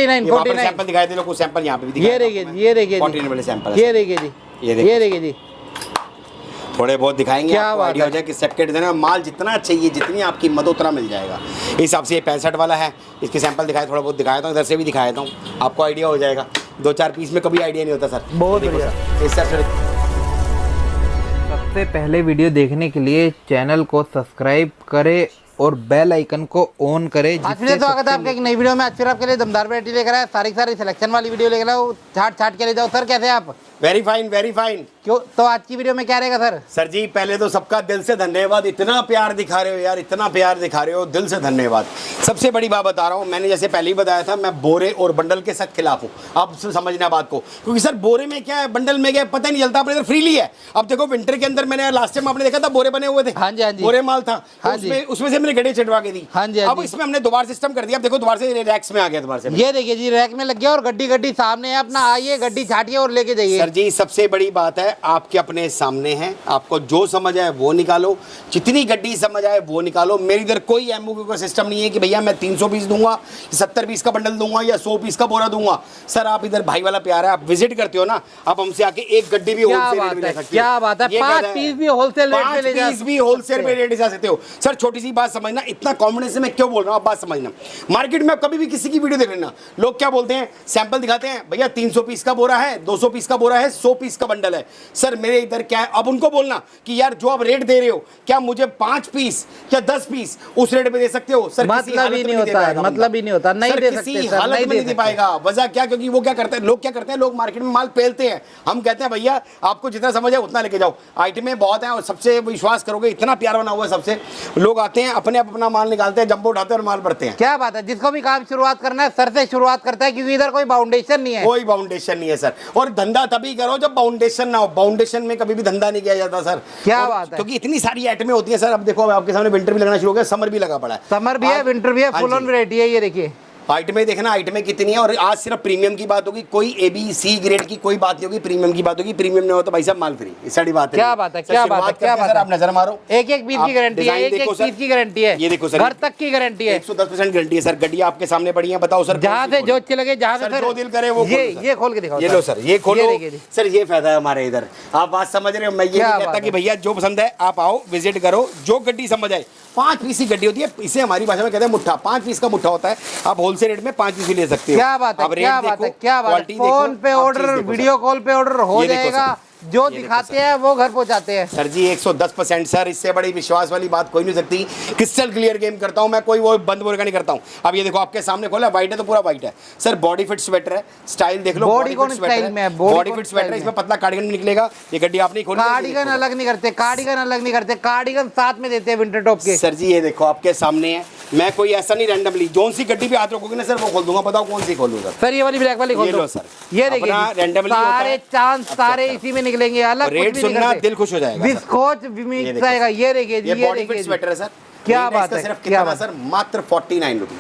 49 sample दिखाए थे, कुछ सैंपल यहाँ पे भी दिखाए। ये देखिए जी, ये देखिए 49 वाले सैंपल, ये देखिए जी, ये देखिए जी, थोड़े बहुत दिखाएंगे, क्या आपको आइडिया हो जाए कि सेट देना माल जितना चाहिए, जितनी आपकी मदद उतना मिल जाएगा। इस हिसाब से ये 65 वाला है, इसके सैंपल दिखाए, थोड़ा बहुत दिखाया था, इधर से भी दिखाया था, आपको आइडिया हो जाएगा। 2-4 पीस में कभी आइडिया नहीं होता सर। बहुत बढ़िया। इस सर सबसे पहले वीडियो देखने के लिए चैनल को सब्सक्राइब करें और बेल आइकन को ऑन करें। आज फिर स्वागत है आपका एक नई वीडियो में। आज फिर आपके लिए दमदार वैरायटी लेकर आया, सारी सिलेक्शन वाली वीडियो लेकर आओ, छाट के ले जाओ। सर कैसे हैं आप? Very fine, very fine. क्यों, तो आज की वीडियो में क्या रहेगा सर? सर जी पहले तो सबका दिल से धन्यवाद, इतना प्यार दिखा रहे हो यार, इतना प्यार दिखा रहे हो, दिल से धन्यवाद। सबसे बड़ी बात बता रहा हूँ, मैंने जैसे पहले ही बताया था, मैं बोरे और बंडल के सख्त खिलाफ हूँ। आप समझना बात को, क्योंकि सर बोरे में क्या है, बंडल में क्या है, पता नहीं चलता। अपने इधर फ्रीली है। अब देखो विंटर के अंदर मैंने लास्ट टाइम आपने देखा था बोरे बने हुए थे। हाँ जी, हाँ जी, बोरे माल था। हाँ जी, उसमें से मैंने गड्ढे चढ़वा के दी। हाँ जी, अब इसमें हमने दोबारा सिस्टम कर दिया। अब देखो दोबारा से रैक्स में आ गया दोबारा से। ये देखिए जी, रैक में लग गया और गड्डी सामने है अपना। आइए गड्डी छाटिए और लेके जाइए। सर जी सबसे बड़ी बात है, आपके अपने सामने है, आपको जो समझ आए वो निकालो, जितनी गड्डी समझ आए वो निकालो। मेरी इधर कोई एमओक्यू का सिस्टम नहीं है कि भैया मैं 300 पीस दूंगा, 70 पीस का बंडल दूंगा या 100 पीस का बोरा दूंगा। सर आप इधर भाई वाला प्यार है, आप विजिट करते हो ना, आप हमसे आके एक गड्डी भी होलसेल रेट में ले सकते हो। क्या बात है, 5 पीस भी होलसेल रेट में ले जा सकते हो। 5 पीस भी होलसेल रेट ले जा सकते हो। सर छोटी सी बात समझना, इतना कॉन्फिडेंस मैं क्यों बोल रहा हूँ, आप बात समझना। मार्केट में आप कभी भी किसी की वीडियो देख लेना, लोग क्या बोलते हैं, सैंपल दिखाते हैं, भैया 300 पीस का बोरा है, 200 पीस का बोरा है, 100 पीस का बंडल है। सर मेरे इधर क्या है, अब उनको बोलना कि यार जो आप रेट दे रहे हो, क्या मुझे 5 पीस या 10 पीस उस रेट पे दे सकते हो? सर मतलब ही नहीं होता, मतलब ही नहीं होता, नहीं दे सकते सर, हालत में नहीं दे पाएगा। वजह क्या? क्योंकि वो क्या करते हैं, लोग क्या करते हैं, लोग मार्केट में माल पेलते हैं। हम कहते हैं भैया आपको जितना समझ है उतना लेके जाओ, आइटमें बहुत हैं और सबसे विश्वास करोगे इतना प्यार बना हुआ है सबसे। लोग आते हैं अपने अपना माल निकालते हैं, जंबो उठाते हैं और माल भरते हैं। क्या बात है, जिसको भी काम शुरुआत करना है सर से शुरुआत करता है, क्योंकि इधर कोई बाउंडेशन नहीं है। कोई बाउंडेशन नहीं है सर, और धंधा तभी करो जब बाउंडेशन ना हो। बाउंडेशन में कभी भी धंधा नहीं किया जाता सर। क्या बात है, क्योंकि इतनी सारी आइटमें होती है सर। अब देखो आपके सामने विंटर भी लगना शुरू हो गया, समर भी लगा पड़ा है। समर भी है, विंटर भी है, फुल ऑन वैरायटी है। ये देखिए आइटमें देखना, आइटमें कितनी है। और आज सिर्फ प्रीमियम की बात होगी, कोई ABC ग्रेड की कोई बात नहीं होगी, प्रीमियम की बात होगी। प्रीमियम नहीं हो तो भाई साहब माल फ्री, इस सारी बात है। क्या बात है, क्या बात है, क्या बात है। आप नजर मारो, एक पीस की गारंटी है, एक पीस की गारंटी है। ये देखो सर, घर तक की गारंटी है, 110% गारंटी है सर। गड्डियां आपके सामने पड़ी हैं, बताओ सर जहाँ से जो अच्छी लगे, जहाँ से जो दिल करे वो। ये खोल के दिखाओ। ये लो सर, ये खोलो सर, ये फायदा है हमारे इधर। आप बात समझ रहे हो? मैं ये नहीं कहता कि भैया जो पसंद है आप आओ विजिट करो, जो गड्डी समझ आए। 5 पीस की गड्डी होती है, इसे हमारी भाषा में कहते हैं मुट्ठा। 5 पीस का मुट्ठा होता है, आप होलसेल रेट में 5 पीस भी ले सकते हो। क्या बात है, क्या बात है, क्या बात है। फोन पे ऑर्डर, वीडियो कॉल पे ऑर्डर हो जाएगा, जो दिखाते हैं वो घर पहुंचाते हैं। सर जी 110% सर, इससे बड़ी विश्वास वाली बात कोई नहीं सकती। क्रिस्टल क्लियर गेम करता हूं मैं, कोई वो बंद बोल का नहीं करता हूं। अब ये देखो आपके सामने खोला, व्हाइट है तो पूरा व्हाइट है सर। बॉडी फिट स्वेटर है, स्टाइल देख लो, बॉडी फिट स्टाइल में, बॉडी फिट स्वेटर है, इसमें पतला कार्डिगन निकलेगा। ये गड्डी आपने खोली, कार्डिगन अलग नहीं करते, कार्डिगन अलग नहीं करते, कार्डिगन साथ में देते हैं विंटर टॉप के। सर जी ये देखो आपके सामने है, मैं कोई ऐसा नहीं रैंडमली जोन सी गड्डी पे हाथ रखोगे ना सर वो खोल दूंगा। बताओ कौन सी खोलूं सर? ये वाली ब्लैक वाली खोल दो सर। ये देखिए सारे चांस सारे इसी में निकलेंगे, अलग कुछ भी नहीं करते। दिल खुश हो जाएगा, विस्कोच भी मिक्स आएगा। ये देखिए जी, ये देखिए स्वेटर है सर। क्या बात है, सिर्फ कितना सर? मात्र 49 रुपीज।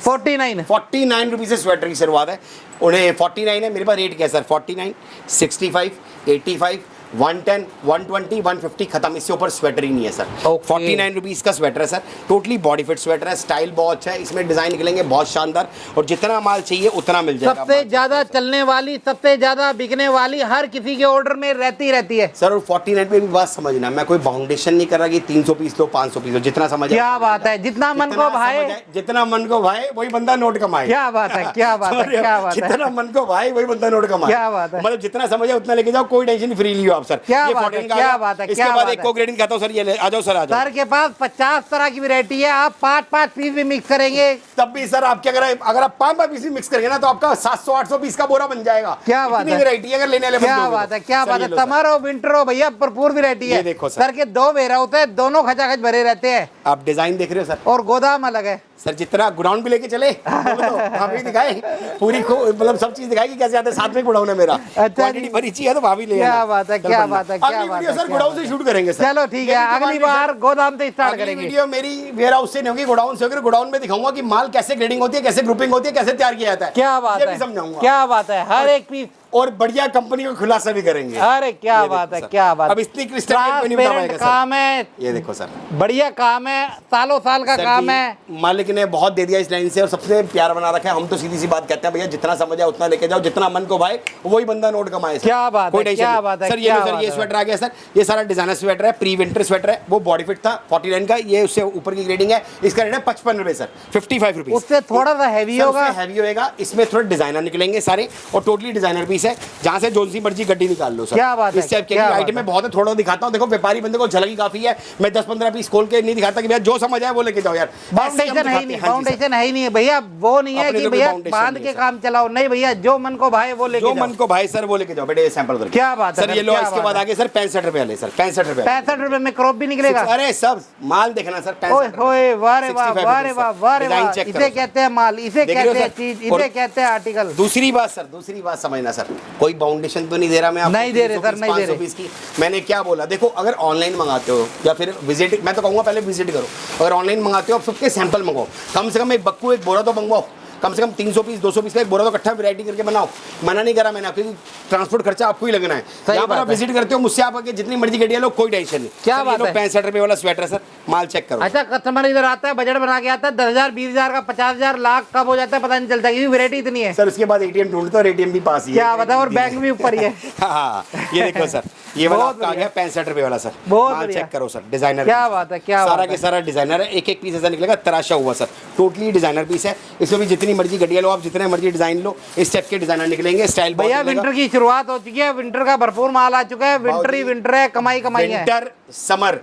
49 रुपीज से स्वेटर की शुरुआत है। उन्हें 49 है, मेरे पास रेट क्या है सर? 49, 65, 85, 110, 120, 150 खत्म। इससे ऊपर स्वेटर ही नहीं है सर। 49 रुपीज का स्वेटर है sir, totally body fit sweater है। स्टाइल बहुत अच्छा है, इसमें डिजाइन निकलेंगे बहुत शानदार, और जितना माल चाहिए उतना मिल जाएगा। सबसे ज्यादा चलने वाली, सबसे ज्यादा बिकने वाली, हर किसी के ऑर्डर में रहती है सर। और 49 पे भी बात समझना, मैं कोई बाउंडेशन नहीं कर रहा कि 300 पीस लो, 500 पीस लो, जितना समझ। क्या बात है, जितना मन को भाए, जितना मन को भाए वही बंदा नोट कमाए। क्या बात है, क्या बात है, क्या बात है। जितना मन को भाए वही बंदा नोट कमाए। क्या बात है, मतलब जितना समझ है उतना लेके जाओ, कोई टेंशन फ्री लियो आप सर। क्या बात है, क्या बात है। इसके बाद एक को ग्रेडिंग खाता हूं सर, ये आ जाओ सर, आ जाओ। सर के पास 50 तरह की वैरायटी है, आप 5-5 पीस भी मिक्स करेंगे तब भी सर आपके अगर आप 5 पीस भी मिक्स करेंगे ना तो आपका 700-800 पीस का बोरा बन जाएगा। क्या बात है, वैरायटी अगर लेने वाले। क्या बात है, क्या बात है। समर हो विंटर हो भैया, भरपूर वैरायटी है। देखो सर के 2 वेरा होते हैं, दोनों खचाखच भरे रहते हैं। आप डिजाइन देख रहे हो सर, और गोदाम अलग है सर। जितना गोडाउन भी लेके चले वहां दिखाए, पूरी मतलब सब चीज दिखाएगी कैसे आते हैं। साथ में गोडाउन है मेरा, क्वांटिटी भरी चाहिए तो वहां भी ले। क्या बात है, क्या बात है, क्या बात है सर। गोडाउन से शूट करेंगे सर। चलो ठीक है, अगली बार गोदाम से स्टार्ट करेंगे। वीडियो मेरी वेयर हाउस से नहीं होगी, गोडाउन से होगी। गोडाउन में दिखाऊंगा कि माल कैसे ग्रेडिंग होती है, कैसे ग्रुपिंग होती है, कैसे तैयार किया जाता है। क्या बात है, समझाऊंगा। क्या बात है। हर एक पीस और बढ़िया कंपनी का खुलासा भी करेंगे। अरे क्या बात है, क्या बात। अब इतनी क्रिस्टल क्लियर नहीं बता पाएगा काम है, ये देखो सर, बढ़िया काम है, सालों साल का काम है। मालिक ने बहुत दे दिया इस लाइन से और सबसे प्यार बना रखा है। हम तो सीधी सी बात कहते हैं भैया, जितना समझ आए उतना लेके जाओ, जितना मन को भाई वही बंदा नोट कमाए। क्या बात है, क्या बात है सर। ये सर, ये स्वेटर आ गया सर, ये सारा डिजाइनर स्वेटर है, प्री विंटर स्वेटर है, वो बॉडी फिट था 49 का, ये उससे ऊपर की ग्रेडिंग है, इसका रेट है 55 रुपए सर, 55 रुपीज। उससे थोड़ा सा हैवी होगा, हैवी होएगा, इसमें थोड़े डिजाइनर निकलेंगे सारे और टोटली डिजाइनर पीस है, जहां से जो सी मर्जी गड्डी निकाल लो सर। क्या बात है, इस टाइप के आइटम में बहुत है, थोड़ा दिखाता हूं। देखो व्यापारी बंदे को झलक ही काफी है, मैं 10-15 पीस खोल के नहीं दिखाता कि भैया जो समझ आए वो लेके जाओ यार। फाउंडेशन है ही नहीं, फाउंडेशन है ही नहीं भैया, वो नहीं है कि भैया बांध के काम चलाओ, नहीं भैया जो मन को भाई वो लेके जो मन को भाई सर वो लेके जाओ बेटे, सैंपल उधर। क्या बात है सर, ये लो। इसके बाद आगे सर 65 रुपए वाले सर, 65 रुपए, 65 रुपए में क्रॉप भी निकलेगा। अरे सब माल देखना सर, 65 ओए वाह रे वाह, वाह रे वाह, वाह रे वाह। इसे कहते हैं माल, इसे कहते हैं चीज, इसे कहते हैं आर्टिकल। दूसरी बात सर, दूसरी बात समझना सर, कोई बाउंडेशन तो नहीं दे रहा मैं आपको, नहीं दे रहे सर, नहीं दे रहे। की मैंने क्या बोला, देखो अगर ऑनलाइन मंगाते हो या फिर विजिट, मैं तो कहूँगा पहले विजिट करो। अगर ऑनलाइन मंगाते हो आप सबके सैंपल मंगाओ, कम से कम एक बक्कू एक बोरा तो मंगवाओ, कम से कम 300 पीस 200 पीस का एक बोरा तो इकट्ठा वैरायटी करके बनाओ। मना नहीं करा मैंने, क्योंकि ट्रांसपोर्ट खर्चा आपको ही लगना है। यहाँ पर आप विजिट करते हो मुझसे, आप आके जितनी मर्जी गड्डियाँ लो, कोई टेंशन नहीं। क्या बात है, 65 रुपए वाला स्वेटर सर, माल चेक करो। अच्छा, कस्टमर इधर आता है, बजट बना के आता है, 10,000 20,000 का 50,000 लाख कब हो जाता है पता नहीं चलता, क्योंकि वैरायटी इतनी है सर। उसके बाद एटीएम ढूंढते और एटीएम भी पास ही है, क्या बता, और बैंक भी ऊपर ही है। हाँ, ये देखो सर, ये वाला आपका आ गया 65 रुपए वाला सर, माल चेक करो सर, डिजाइनर। क्या बात है, क्या सारा के सारा डिजाइनर है, एक एक पीस ऐसा निकलेगा तराशा हुआ सर, टोटली डिजाइनर पीस है। इसमें भी जितनी मर्जी गड्डियाँ लो आप, जितने मर्जी डिजाइन लो, इस टाइप के डिजाइनर निकलेंगे। स्टाइल भैया विंटर की शुरुआत हो चुकी है, विंटर का भरपूर माल आ चुका है, विंटर ही विंटर है, कमाई कमाई है। विंटर समर,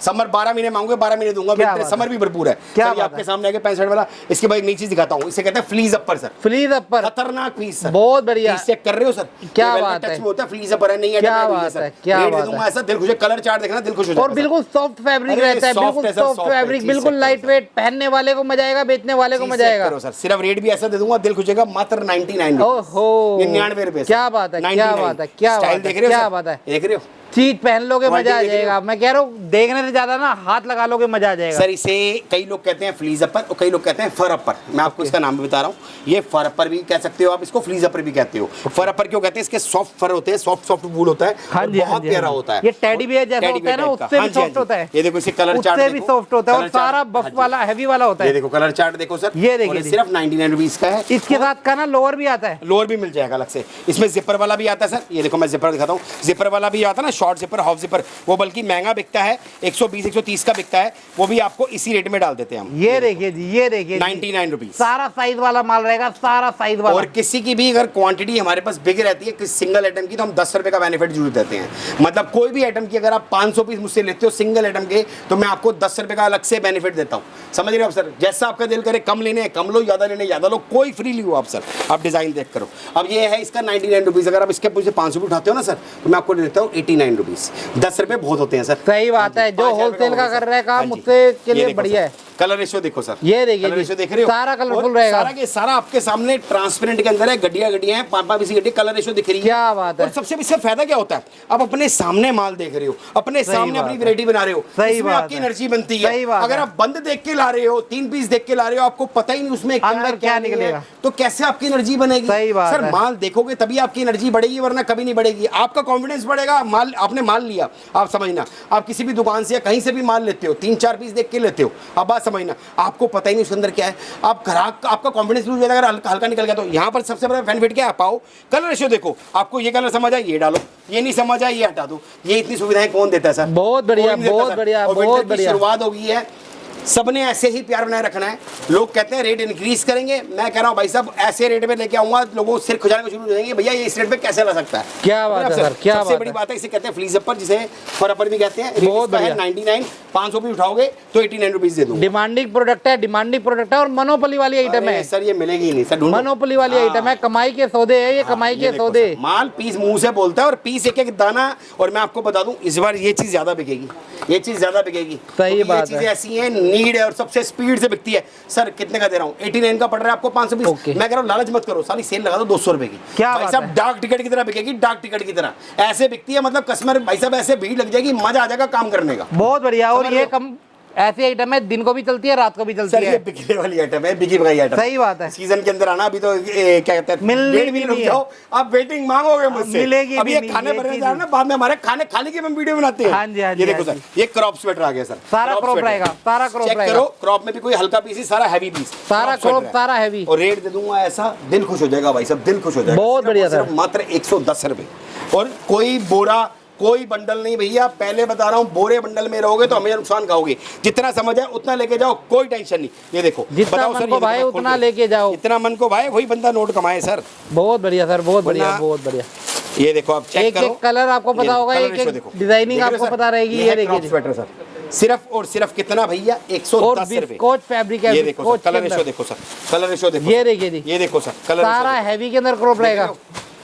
समर 12 महीने मांगोगे 12 महीने दूंगा, विंटर समर भी भरपूर है। क्या सर, ये आपके सामने आगे 65 वाला। इसके बाद एक नई चीज दिखाता हूँ, इसे कहते हैं फ्लीज अपर सर, फ्लीज अपर, खतरनाक पीस सर, बहुत बढ़िया। चेक कर रहे हो सर, क्या बात है, होता है फ्लीज अपर है, नहीं है, क्या बात है, क्या बात है। ऐसा दिल खुश, कलर चार्ट देखना दिल खुश हो जाएगा। और बिल्कुल सॉफ्ट फैब्रिक रहता है, बिल्कुल सॉफ्ट फैब्रिक, बिल्कुल लाइट वेट, पहनने वाले को मजा आएगा, बेचने वाले को मजा आएगा सर। सिर्फ रेट भी ऐसा दे दूंगा, दिल खुशेगा, मात्र 99। ओहो, 99 रुपए। क्या बात है, क्या बात है, क्या बात है, क्या बात है। देख रहे हो, चीज पहन लोगे मजा आ जाएगा। मैं कह रहा हूँ देखने से ज्यादा ना हाथ लगा लोगे मजा आ जाएगा। सर इसे कई लोग कहते हैं फ्लीज अपर और कई लोग कहते हैं फर अपर। मैं आपको इसका नाम भी बता रहा हूँ, ये फर अपर भी कह सकते हो आप, इसको फ्लीज अपर भी कहते हो। फर अपर क्यों कहते हैं, इसके सॉफ्ट फर होते हैं, सॉफ्ट सॉफ्ट वूल होता है, बहुत प्यारा होता है। ये टेडी बियर जैसा होता है ना, उससे भी सॉफ्ट होता है। ये देखो इसे कलर चार्ट, उससे भी सॉफ्ट होता है और सारा बफ वाला हैवी वाला होता है। ये देखो कलर चार्ट देखो सर, ये देखिए, सिर्फ 99 रुपीज का है। इसके साथ का ना लोअर भी आता है, लोअर भी मिल जाएगा अलग से। इसमें जिपर वाला भी आता है सर, ये देखो मैं जिपर दिखाता हूँ, जिपर वाला भी आता है ना, शॉर्ट जिपर, हाफ जिपर, वो बल्कि महंगा बिकता है, 120-130 का बिकता है, वो भी आपको इसी रेट में डाल देते हैं हम। ये देखिए जी, ये देखिए 99 रुपीज, सारा साइज वाला माल रहेगा, सारा साइज वाला। और किसी की भी अगर क्वांटिटी हमारे पास बिक रहती है किसी सिंगल आइटम की, तो हम 10 रुपए का बेनिफिट जरूर देते हैं। मतलब कोई भी आइटम की अगर आप 500 पीस मुझसे लेते हो सिंगल आइटम के, तो मैं आपको 10 रुपए का अलग से बेनिफिट देता हूँ। समझ रहे हो आप सर, जैसा आपका दिल करे, कम लेने कम लो, ज्यादा लेने ज्यादा लो, कोई फ्री लो आप सर, आप डिजाइन देख करो। अब ये है इसका 99 रुपीज, अगर आप इसके मुझे 500 उठाते हो ना सर, तो मैं आपको देता हूँ 89 रुपीज। 10 रुपए बहुत होते हैं सर। सही बात है, जो होलसेल का कर रहा है काम उससे के लिए बढ़िया है। कलर रेशियो देखो सर, ये देखिए कलर रेशियो देख रहे हो, सारा कलरफुल रहेगा, सारा के सारा आपके सामने ट्रांसपेरेंट के अंदर है, गड्डियां हैं, 5-5 पीस गड्डी, कलर रेशियो दिख रही है। क्या बात है। और सबसे इससे फायदा क्या होता है, आप अपने सामने माल देख रहे हो, अपने सामने अपनी वैरायटी बना रहे हो, इसमें आपकी एनर्जी बनती है। अगर आप बंद देख के ला रहे हो, 3 पीस देख के ला रहे हो, आपको पता ही नहीं उसमें अंदर क्या निकलेगा, तो कैसे आपकी एनर्जी बनेगी। सर माल देखोगे तभी आपकी एनर्जी बढ़ेगी, वरना कभी नहीं बढ़ेगी। आपका कॉन्फिडेंस बढ़ेगा, माल आपने माल लिया, आप समझना, आप किसी भी दुकान से या कहीं से भी माल लेते हो, 3-4 पीस देख के लेते हो, अब बात समझना, आपको पता ही नहीं उसके अंदर क्या है, आप ग्राहक आपका कॉन्फिडेंस लूज हो जाएगा अगर हल्का निकल गया तो। यहाँ पर सबसे बड़ा बेनिफिट क्या है, पाओ कलर रेशियो देखो, आपको ये कलर समझ आए ये डालो, ये नहीं समझ आए ये हटा दो, ये इतनी सुविधाएं कौन देता है सर। बहुत बढ़िया, बहुत बढ़िया, बहुत बढ़िया। शुरुआत हो गई है, सबने ऐसे ही प्यार बनाए रखना है। लोग कहते हैं रेट इंक्रीज करेंगे, मैं कह रहा हूँ भाई साहब ऐसे रेट पे लेके आऊंगा, लोगों सिर खुजाने को शुरू हो जाएंगे, भैया ये इस रेट पे कैसे ला सकता है। क्या बात है सर, क्या सबसे बड़ी बात है, इसे कहते हैं फ्लीज अपर, जिसे फर अपर भी कहते हैं। बहुत बढ़िया, 99, 500 भी उठाओगे तो 89 रुपीज दे दूंगा। डिमांडिंग प्रोडक्ट है, डिमांडिंग प्रोडक्ट है और मनोपली वाली आइटम है सर, ये मिलेगी ही नहीं सर, मनोपली वाली आइटम है, कमाई के सौदे है ये, कमाई के सौदे। माल पीस मुंह से बोलता है और पीस एक एक दाना। और मैं आपको बता दूं, इस बार ये चीज ज्यादा बिकेगी, ये चीज ज्यादा बिकेगी। सही बात है, ये चीजें ऐसी हैं, नीड है और सबसे स्पीड से बिकती है। सर कितने का दे रहा हूँ, 89 का पड़ रहा है आपको 500 पीस। मैं कह रहा हूँ लालच मत करो, सारी सेल लगा दो 200 रुपए की। क्या भाई साहब डाक टिकट की तरह बिकेगी, डाक टिकट की तरह ऐसे बिकती है, मतलब कस्टमर भाई साहब ऐसे भीड़ लग जाएगी, मजा आ जाएगा काम करने का। बहुत बढ़िया। और ये ऐसी आइटम है दिन को भी चलती है रात को भी चलती सर ये है। बिकने वाली आइटम है, बिकी बिकाई आइटम। सही बात है। सीजन के अंदर आना, अभी तो क्या कहते हैं, मिलनी भी रुक नहीं जाओ, आप वेटिंग मांगोगे मुझसे, मिलेगी अब भी ये नहीं, खाने ये बनने चीज़ जा रहे हैं ना, बाद में हमारे खाने खाने की हम वीडियो बनाते हैं। हाँ जी, हाँ जी, ये देखो हाँ सर, जी। ये क्रॉप स्वेटर आ गया सर, सारा क्रॉप स्वेटर। रहेगा, सारा क्रॉप चेक रहेगा। करो, क्रॉप में भी कोई हल्का पीस ही, सारा हैवी पीस, सारा क्रॉप क्रॉप, स्वेटर है। सारा हैवी। और रेट दे दूंगा ऐसा, दिल खुश हो जाएगा भाई साहब, दिल खुश हो जाएगा। बहुत बढ़िया सिर्फ सर। मात्र 110 रुपए, और कोई बोरा कोई बंडल नहीं भैया, पहले बता रहा हूँ, बोरे बंडल में रहोगे तो हमें नुकसान खाओगे। जितना समझ है उतना लेके जाओ, कोई टेंशन नहीं। ये देखो, जितना बताओ मन सर, को ये भाए देखो, उतना खोल के। लेके जाओ, इतना मन को भाए वही बंदा नोट कमाए सर। बहुत बढ़िया सर, बहुत बढ़िया, वरना- बहुत बढ़िया। ये देखो, आप चेक एक करो, एक कलर आपको पता होगा, एक एक डिजाइनिंग आपको पता रहेगी। ये देखिए स्वेटर सर, सिर्फ और सिर्फ कितना भैया, 110 रुपए। विस्कोच फैब्रिक है। ये देखो सर, कलर रेशो देखो सर, कलर रेशो देखो। ये देखिए जी, ये देखो सर, कलर सारा हैवी के अंदर क्रॉप रहेगा।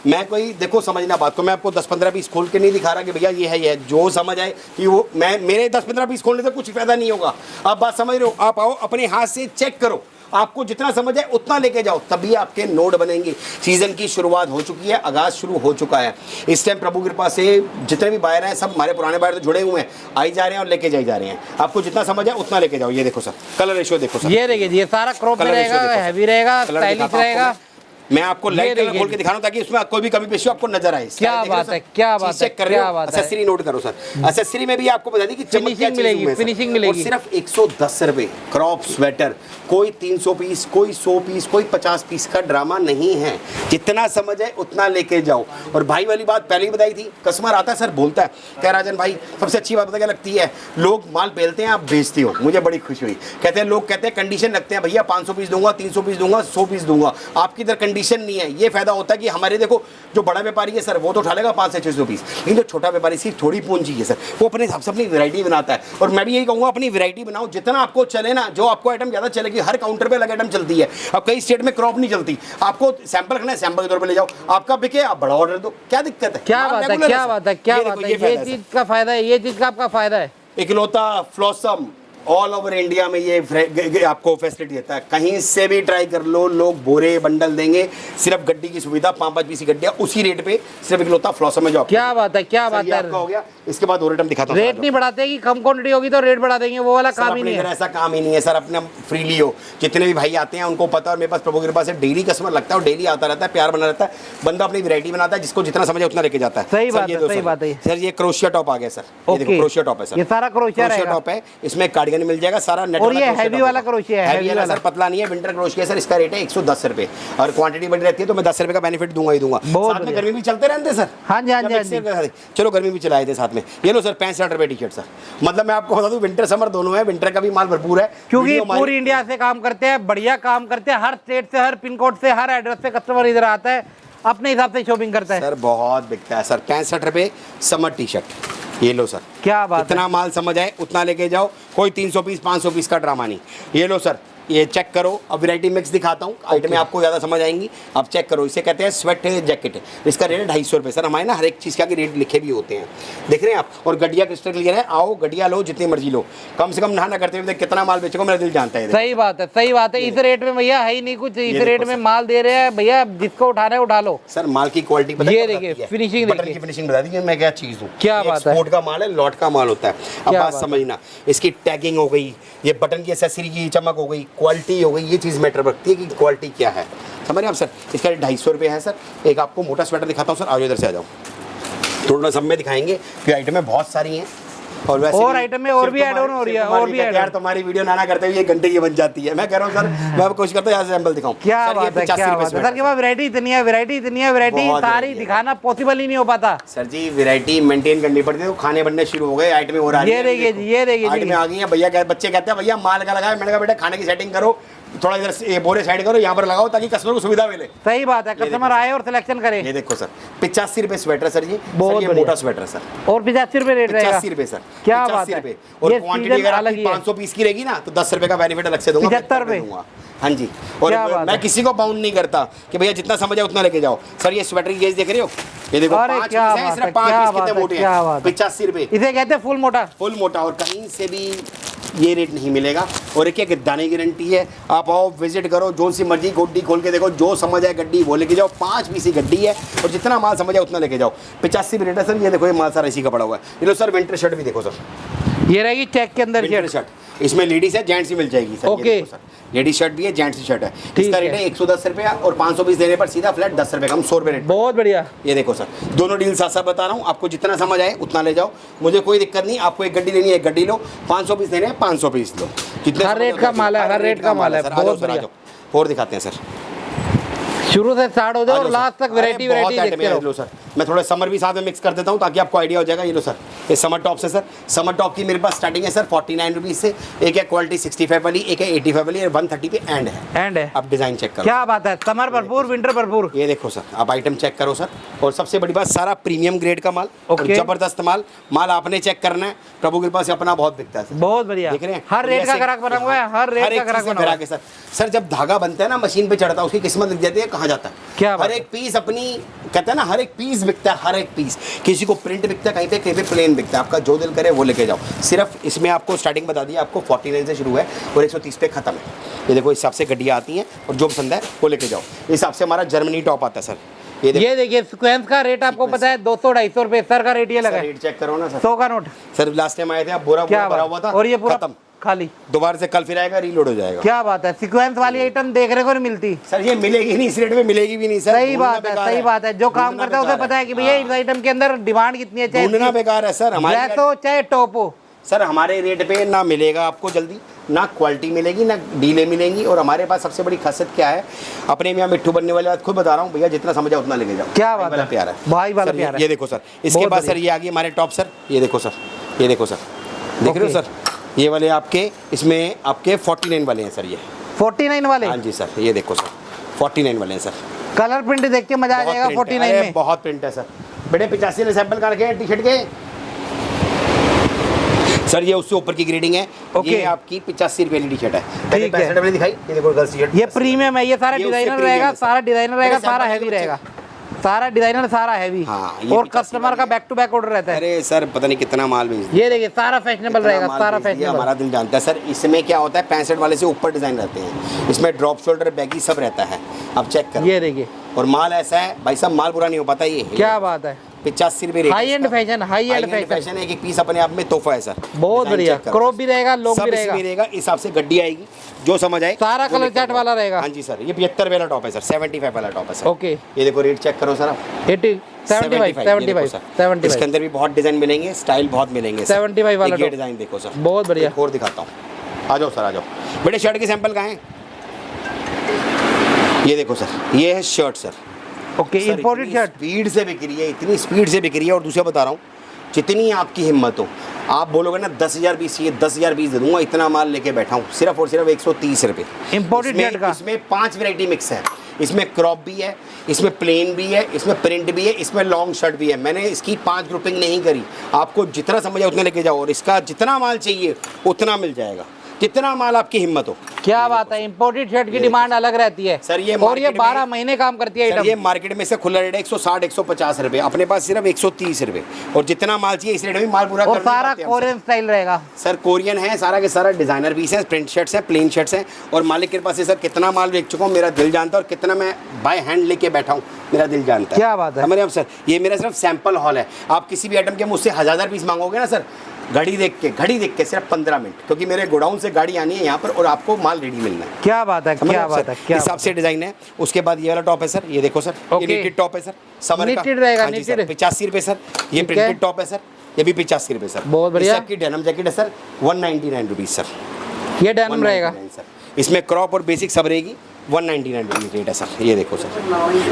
मैं कोई देखो समझना बात को, मैं आपको 10-15 पीस खोल के नहीं दिखा रहा कि भैया ये है, ये है। जो समझ आए कि वो, मैं मेरे 10-15 पीस खोलने से कुछ फायदा नहीं होगा। आप बात समझ रहे हो, आप आओ अपने हाथ से चेक करो, आपको जितना समझ आए उतना लेके जाओ, तभी आपके नोट बनेंगे। सीजन की शुरुआत हो चुकी है, आगाज शुरू हो चुका है। इस टाइम प्रभु कृपा से जितने भी बायर हैं सब हमारे पुराने बायर तो जुड़े हुए हैं, आई जा रहे हैं और लेके जाई जा रहे हैं। आपको जितना समझ आए उतना लेके जाओ। ये देखो सर, कलर रेशियो देखो सर, ये देखिए, ये सारा क्रॉप में कलर रेशियो रहेगा, देखो सर। हैवी रहेगा, कलर स्टाइलिश दिखाता हूं रहेगा। आपको मैं आपको लाइट कलर देखिए खोल के दिखा रहा हूं ताकि उसमें कोई भी कमी पेशी आपको नजर आए। क्या बात है, क्या बात है, चेक कर रहे क्या हो, बात है। एक्सेसरी नोट करो सर। एक्सेसरी में भी आपको बता दी कि चमक क्या फिनिशिंग चीज मिलेगी, हुई है सर। फिनिशिंग मिलेगी। और सिर्फ 110 रुपए क्रॉप स्वेटर, कोई 300 पीस, कोई 100 पीस, कोई 50 पीस का ड्रामा नहीं है। जितना समझ है उतना लेके जाओ। और भाई वाली बात पहले ही बताई थी, कस्टमर आता है सर, बोलता है, कह राजन भाई सबसे अच्छी बात पता क्या लगती है, लोग माल बेचते हैं, आप बेचते हो, मुझे बड़ी खुशी हुई। कहते हैं, लोग कहते हैं कंडीशन रखते हैं, भैया 500 पीस दूंगा, 300 पीस दूंगा, 100 पीस दूंगा। आपकी इधर कंडीशन नहीं है। ये फायदा होता है कि हमारे देखो जो बड़ा व्यापारी है सर, वो तो उठा लेगा 500 से 600 पीस, लेकिन जो छोटा व्यापारी सिर्फ थोड़ी पूंजी है सर, वो अपने हिसाब से अपनी वैरायटी बनाता है। और मैं भी यही कहूँगा, अपनी वैरायटी बनाओ, जितना आपको चले ना, जो आपको आइटम ज़्यादा चलेगी, हर काउंटर पे अलग आइटम चलती है। अब कई स्टेट में क्रॉप नहीं चलती, आपको सैंपल रखना है, सैंपल के तौर पर ले जाओ, आपका बिके आप बड़ा ऑर्डर दो, क्या दिक्कत है? क्या बात है, क्या बात है, क्या बात है। ये चीज का फायदा है, ये चीज का आपका फायदा है। इकलौता फ्लॉसम ऑल ओवर इंडिया में ये आपको फैसिलिटी देता है। कहीं से भी ट्राई कर लो, लोग बोरे बंडल देंगे, सिर्फ गड्डी की सुविधा, 5-5 पीस की गड्डियाँ उसी रेट पे, सिर्फ इकलौता फ्लॉसम में जो आपको। क्या बात है, क्या बात है। हो गया, इसके बाद और आइटम दिखाता हूं। रेट नहीं बढ़ाते कि कम क्वांटिटी होगी तो रेट बढ़ा देंगे, वो वाला काम ही नहीं है। ऐसा काम ही नहीं है सर, अपने फ्रीली हो। जितने भी भाई आते हैं उनको पता है, और मेरे पास प्रभु के पास डेली कस्टमर लगता है और डेली आता रहता है, प्यार बना रहता है। बंदा अपनी वैरायटी बनाता है, जिसको जितना समझे उतना लेके जाता है। सही बात है, सही बात है। सर ये क्रोशिया टॉप आ गया सर, ये देखो क्रोशिया टॉप है सर, ये सारा क्रोशिया टॉप है, इसमें कार्डिगन मिल जाएगा सारा। और ये हैवी वाला क्रोशिया है, हैवी वाला सर, पतला नहीं है, विंटर क्रोशिया सर। इसका रेट है 110 रुपए, और क्वांटिटी बड़ी रहती है तो मैं 10 रुपए का बेनिफिट दूंगा ही दूंगा। साथ में गर्मी भी चलते रहते सर। हाँ जी, हाँ जी, हाँ जी। चलो गर्मी भी चलाए थे साथ में। ये लो सर, 65 रुपए टी शर्ट सर। मतलब मैं आपको बता दूं, विंटर समर दोनों है, विंटर का भी माल भरपूर है, क्योंकि पूरी इंडिया से काम करते हैं, बढ़िया काम करते हैं। हर स्टेट से, हर पिन कोड से, हर एड्रेस से कस्टमर इधर आता है, अपने हिसाब से शॉपिंग करता है सर। बहुत बिकता है सर, 65 रुपए समर टी शर्ट। ये लो सर, क्या बात है। इतना माल समझ आए उतना लेके जाओ, कोई 300 पीस 500 पीस का ड्रामा नहीं। ये लो सर, ये चेक करो। अब वैरायटी मिक्स दिखाता हूँ, आइटमें आपको ज़्यादा समझ आएंगी। आप चेक करो, इसे कहते हैं स्वेट जैकेट। इसका रेट है 250 रुपये सर। हमारे ना हर एक चीज़ के आगे रेट लिखे भी होते हैं, देख रहे हैं आप। और गड्डिया क्रिस्टल क्लियर है, आओ गड्डिया लो जितनी मर्जी लो, कम से कम नहा करते हुए कितना माल बेचोगे मेरा दिल जानता है। सही बात है, सही बात है। इस रेट में भैया है ही नहीं कुछ, इस रेट में माल दे रहे हैं भैया, जिसको उठाना है उठा लो सर। माल की क्वालिटी पता ये देखिए, फिनिशिंग बटन की फिनिशिंग बता दीजिए, मैं क्या चीज़ हूँ। क्या बात है। एक्सपोर्ट का माल है, लॉट का माल होता है। अब बात समझना, इसकी टैगिंग हो गई, ये बटन की एसेसरी की चमक हो गई, क्वालिटी हो गई, ये चीज़ मैटर रखती है कि क्वालिटी क्या है। समझ रहे हैं आप सर। इसका रेट 250 रुपये है सर। एक आपको मोटा स्वेटर दिखाता हूँ सर, आओ इधर से आ जाओ, थोड़ा सब में दिखाएंगे कि आइटमें बहुत सारी हैं। और वैसे और आइटम में और भी ऐड ऑन हो रही है, और भी यार तुम्हारी वीडियो नाना करते हुए 1 घंटे की बन जाती है। मैं कह रहा हूँ सर, मैं कोशिश करता हूँ यहाँ से सैंपल दिखाऊं। क्या बात है, क्या बात है सर के पास वैरायटी इतनी है, वैरायटी इतनी है, वैरायटी सारी दिखाना पॉसिबल ही नहीं हो पाता सर जी। वैरायटी मेंटेन करनी पड़ती है, तो खाने बनने शुरू हो गए, आइटमें हो रही है। ये देखिए जी, ये देखिए आइटमें आ गई हैं भैया। बच्चे कहते हैं भैया माल का लगाए, मैंने कहा बेटा खाने की सेटिंग करो, थोड़ा इधर बोरे साइड करो, यहाँ पर लगाओ ताकि कस्टमर को सुविधा मिले। सही बात है, कस्टमर आए और सिलेक्शन करे। ये देखो सर, 85 रुपए स्वेटर सर। ये बहुत ये मोटा स्वेटर सर, और 85 रुपए रेट रहेगा। 85 रुपए सर, क्या बात है। और क्वांटिटी अगर आपकी 500 पीस की रहेगी ना तो 10 रुपए का बेनिफिट अलग से दूंगा, 75 रुपए दूंगा। हाँ जी। और मैं किसी को बाउंड नहीं करता कि भैया जितना समझ है उतना लेके जाओ। सर ये स्वेटर की गेज देख रहे हो, ये देखो 5 पीस है, सिर्फ 5 पीस कितने मोटे हैं, 85 रुपए। इसे कहते हैं फुल मोटा, फुल मोटा। और कहीं से भी ये रेट नहीं मिलेगा। और एक दाने की गारंटी है। आप आओ, विजिट करो, जो सी मर्जी गड्डी खोल के देखो, जो समझ आए गड्डी वो लेके जाओ। 5 पीस की गड्डी है और जितना माल समझ आए उतना लेके जाओ। 85 रेट है सर। ये देखो ये माल सारा इसी का पड़ा हुआ है। ये लो सर, विंटर शर्ट भी देखो सर, ये रहेगी चेक के अंदर विंटर शर्ट, इसमें लेडीज है जेंट्स भी मिल जाएगी सर। ओके। ये देखो सर, लेडीज शर्ट भी है, जेंट्स की शर्ट है। ठीक इसका रेट है। है 110 रुपया और 520 देने पर सीधा फ्लैट 10 रुपये कम, 100 रुपये रेट। बहुत बढ़िया। ये देखो सर, दोनों डील साथ साथ बता रहा हूँ, आपको जितना समझ आए उतना ले जाओ, मुझे कोई दिक्कत नहीं। आपको एक गड्डी लेनी है, एक गड्डी लो, 500 पीस देने हैं 500 पीस लो, जितने हर रेट का माल है, हर रेट का माल है। सर। आ जाओ बहुत सर, आ बढ़िया। जाओ और दिखाते हैं सर। शुरू से स्टार्ट हो जाओ आ और जाओ लास्ट सर। तक वैरायटी अरे बहुत वैरायटी आइटम देखते है, रहो। लो सर, मैं थोड़ा समर भी साथ में मिक्स कर देता हूँ ताकि आपको आइडिया हो जाएगा। ये लो सर, ये समर टॉप से सर, समर टॉप की मेरे पास स्टार्टिंग है सर 49 रुपीज़ से। एक है क्वालिटी 65 वाली, एक है 85 वाली और 130 पे एंड है। एंड है। अब डिज़ाइन चेक करो, क्या बात है, समर भरपूर विंटर भरपूर। ये देखो सर, आप आइटम चेक करो सर। और सबसे बड़ी बात, सारा प्रीमियम ग्रेड का माल और ओके। जबरदस्त माल। माल आपने चेक करना है, प्रभु कृपा से अपना बहुत बिकता है सर। बहुत बढ़िया। देख रहे हैं, हर रेट का ऐसे- ग्राहक बना हुआ है, हर रेट का ग्राहक बना हुआ है। सर सर जब धागा बनता है ना, मशीन पे चढ़ता है, उसकी किस्मत लिख जाती है कहाँ जाता है। क्या बात हर एक पीस अपनी, कहते हैं ना, हर एक पीस बिकता है, हर एक पीस। किसी को प्रिंट बिकता है, कहीं पे प्लेन बिकता है। आपका जो दिल करे वो लेके जाओ। सिर्फ इसमें आपको स्टार्टिंग बता दी, आपको 49 से शुरू है और 130 पे खत्म है। ये देखो, इस हिसाब से गड्डियाँ आती हैं और जो पसंद है वो लेके जाओ। इस हिसाब से हमारा जर्मनी टॉप आता है सर। ये देखिए सीक्वेंस का रेट आपको पता है 200-250 रुपए। सर का रेट ये लगा है रेट चेक करो ना सर। 100 का नोट। सर लास्ट टाइम आए थे आप, बोरा क्या भरा बात, हुआ था और ये पूरा खत्म, खाली। दोबारा से कल फिर आएगा, रीलोड हो जाएगा। क्या बात है, सीक्वेंस वाली आइटम देखने को नहीं मिलती। सर ये मिलेगी नहीं, इस रेट में मिलेगी भी नहीं सर। सही ढूंढना बात है, बेकार सही बात है। जो काम ढूंढना करता है उसे बेकार पता है कि भैया इस आइटम के अंदर डिमांड कितनी है, ढूंढना चाहे बेकार है सर। हमारे ड्रेस हो चाहे टॉप हो। सर हमारे रेट पे ना मिलेगा आपको जल्दी, ना क्वालिटी मिलेगी, ना डीले मिलेंगी। और हमारे पास सबसे बड़ी खासियत क्या है, अपने यहाँ मिट्टू बनने वाली बात खुद बता रहा हूँ भैया, जितना समझा उतना लेके जाओ। क्या भाई बात वाला है, प्यार है, भाई वाला सर, प्यार है। ये देखो सर, इसके बहुत बाद सर बढ़िया। ये आ गई हमारे टॉप सर। ये देखो सर, ये देखो सर, देख रहे हो ओके। सर, ये वाले आपके, इसमें आपके 49 वाले हैं सर। ये 49 वाले। हाँ जी सर, ये देखो सर, 49 वाले हैं सर। कलर प्रिंट देख के मजा आ बहुत जाएगा प्रिंट है, 49 अरे में। बहुत प्रिंट है सर। बड़े 85 ने सैंपल कर रखे हैं टी शर्ट के सर। ये उससे ऊपर की ग्रेडिंग है। ओके। ये आपकी 85 रुपये की टी शर्ट है। पहले ठीक है। 65 वाली दिखाई, ये देखो गर्ल्स टी शर्ट। ये प्रीमियम है, ये सारा ये उससे डिजाइनर प्रीमियम रहेगा, है सर। सारा डिजाइनर रहेगा, मेरे सारा सैंपल हैवी के रहेगा, सारा डिजाइनर, सारा हैवी। हाँ, ये और 85 कस्टमर का वाली बैक टू बैक ऑर्डर रहता है। अरे सर पता नहीं कितना माल भेज दिया। ये देखिए सारा फैशनेबल कितना रहेगा, माल सारा भेज दिया, फैशनेबल। हमारा दिल जानता है सर। इसमें क्या होता है, 65 वाले से ऊपर डिजाइन रहते हैं, इसमें ड्रॉप शोल्डर बैगी सब रहता है। आप चेक करो, ये देखिए, और माल ऐसा है भाई साहब, माल बुरा नहीं हो पाता। ये क्या बात है, 85 रुपये रेट है हाई एंड इसका। Fashion, high and fashion. Fashion है, एक पीस अपने आप में तोहफा है सर। बहुत डिजाइन बढ़िया, चेक करो। क्रॉप भी रहेगा, लॉन्ग सब भी इसमें रहेगा, रहेगा, इस हिसाब से गड्डी आएगी जो समझ आए। सारा वो कलर लेके चार्ट जाओ। वाला रहेगा। हाँ जी सर, ये 75 वाला टॉप है सर, 75 वाला टॉप है सर। ओके। ये देखो रेट चेक करो सर आप, 80 75 ये देखो सर। 75 इसके अंदर भी बहुत डिजाइन मिलेंगे, स्टाइल बहुत मिलेंगे सर। 75 वाला ये टॉप। डिजाइन देखो सर, बहुत बढ़िया। एक और दिखाता हूँ, आ जाओ सर, आ जाओ। बड़े शर्ट के सैंपल कहाँ हैं? ये देखो सर, ये है shirt sir. Okay, sir, imported इतनी शर्ट। स्पीड से बिक रही है, इतनी स्पीड से बिक रही है। और दूसरा बता रहा हूँ, जितनी आपकी हिम्मत हो, आप बोलोगे ना 10,000 पीस, ये 10,000 पीस दे दूंगा, इतना माल लेके बैठा हूँ सिर्फ और सिर्फ 130 रुपये। Imported इसमें- shirt का। इसमें 5 वैरायटी मिक्स है। इसमें क्रॉप भी है, इसमें प्लेन भी है, इसमें प्रिंट भी है, इसमें लॉन्ग शर्ट भी है। मैंने इसकी 5 ग्रुपिंग नहीं करी, आपको जितना समझ आए उतना लेके जाओ। और इसका जितना माल चाहिए उतना मिल जाएगा, जितना माल आपकी हिम्मत हो। क्या बात है, इंपोर्टेड शर्ट की डिमांड अलग रहती है सर, ये और ये मार्केट में- 12 महीने काम करती है सर, ये आइटम। मार्केट में से खुला रेट है 160-150 रुपये, अपने पास सिर्फ 130 रुपये। और जितना माल चाहिए इस रेट में माल पूरा और कर नहीं सारा पाते हम, सर। कोरियन स्टाइल रहेगा। सर कोरियन है, सारा के सारा डिजाइनर पीस है, प्रिंट शर्ट्स हैं, प्लेन शर्ट्स हैं। और मालिक के पास से सर कितना माल बेच चुका हूँ, मेरा दिल जानता है। और कितना मैं बाय हैंड लेके बैठा हूँ, मेरा दिल जानता है। क्या बात है। समझ रहे हैं आप सर, ये मेरा सिर्फ सैंपल हॉल है। आप किसी भी आइटम के मुझसे 1000 पीस मांगोगे ना सर, घड़ी देख के सिर्फ 15 मिनट, क्योंकि मेरे गोडाउन से गाड़ी आनी है यहाँ पर और आपको माल रेडी मिलना है। क्या बात है, समझ रहे क्या हैं आप बात सर? है, क्या इस हिसाब से डिजाइन है। उसके बाद ये वाला टॉप है सर, ये देखो सर, ये ओके। निटेड टॉप है सर, समर का। Knitted रहेगा, हाँ जी सर, knitted। 85 रुपये सर। ये ठीक है। प्रिंटेड टॉप है सर, ये भी 85 रुपये सर। बहुत बढ़िया। इससे आपकी डेनिम जैकेट है सर, 199 रुपीज़ सर। ये डेनिम रहेगा। 199 सर, इसमें क्रॉप और बेसिक सब रहेगी। 199 रुपीज़ रेट है सर। ये देखो सर,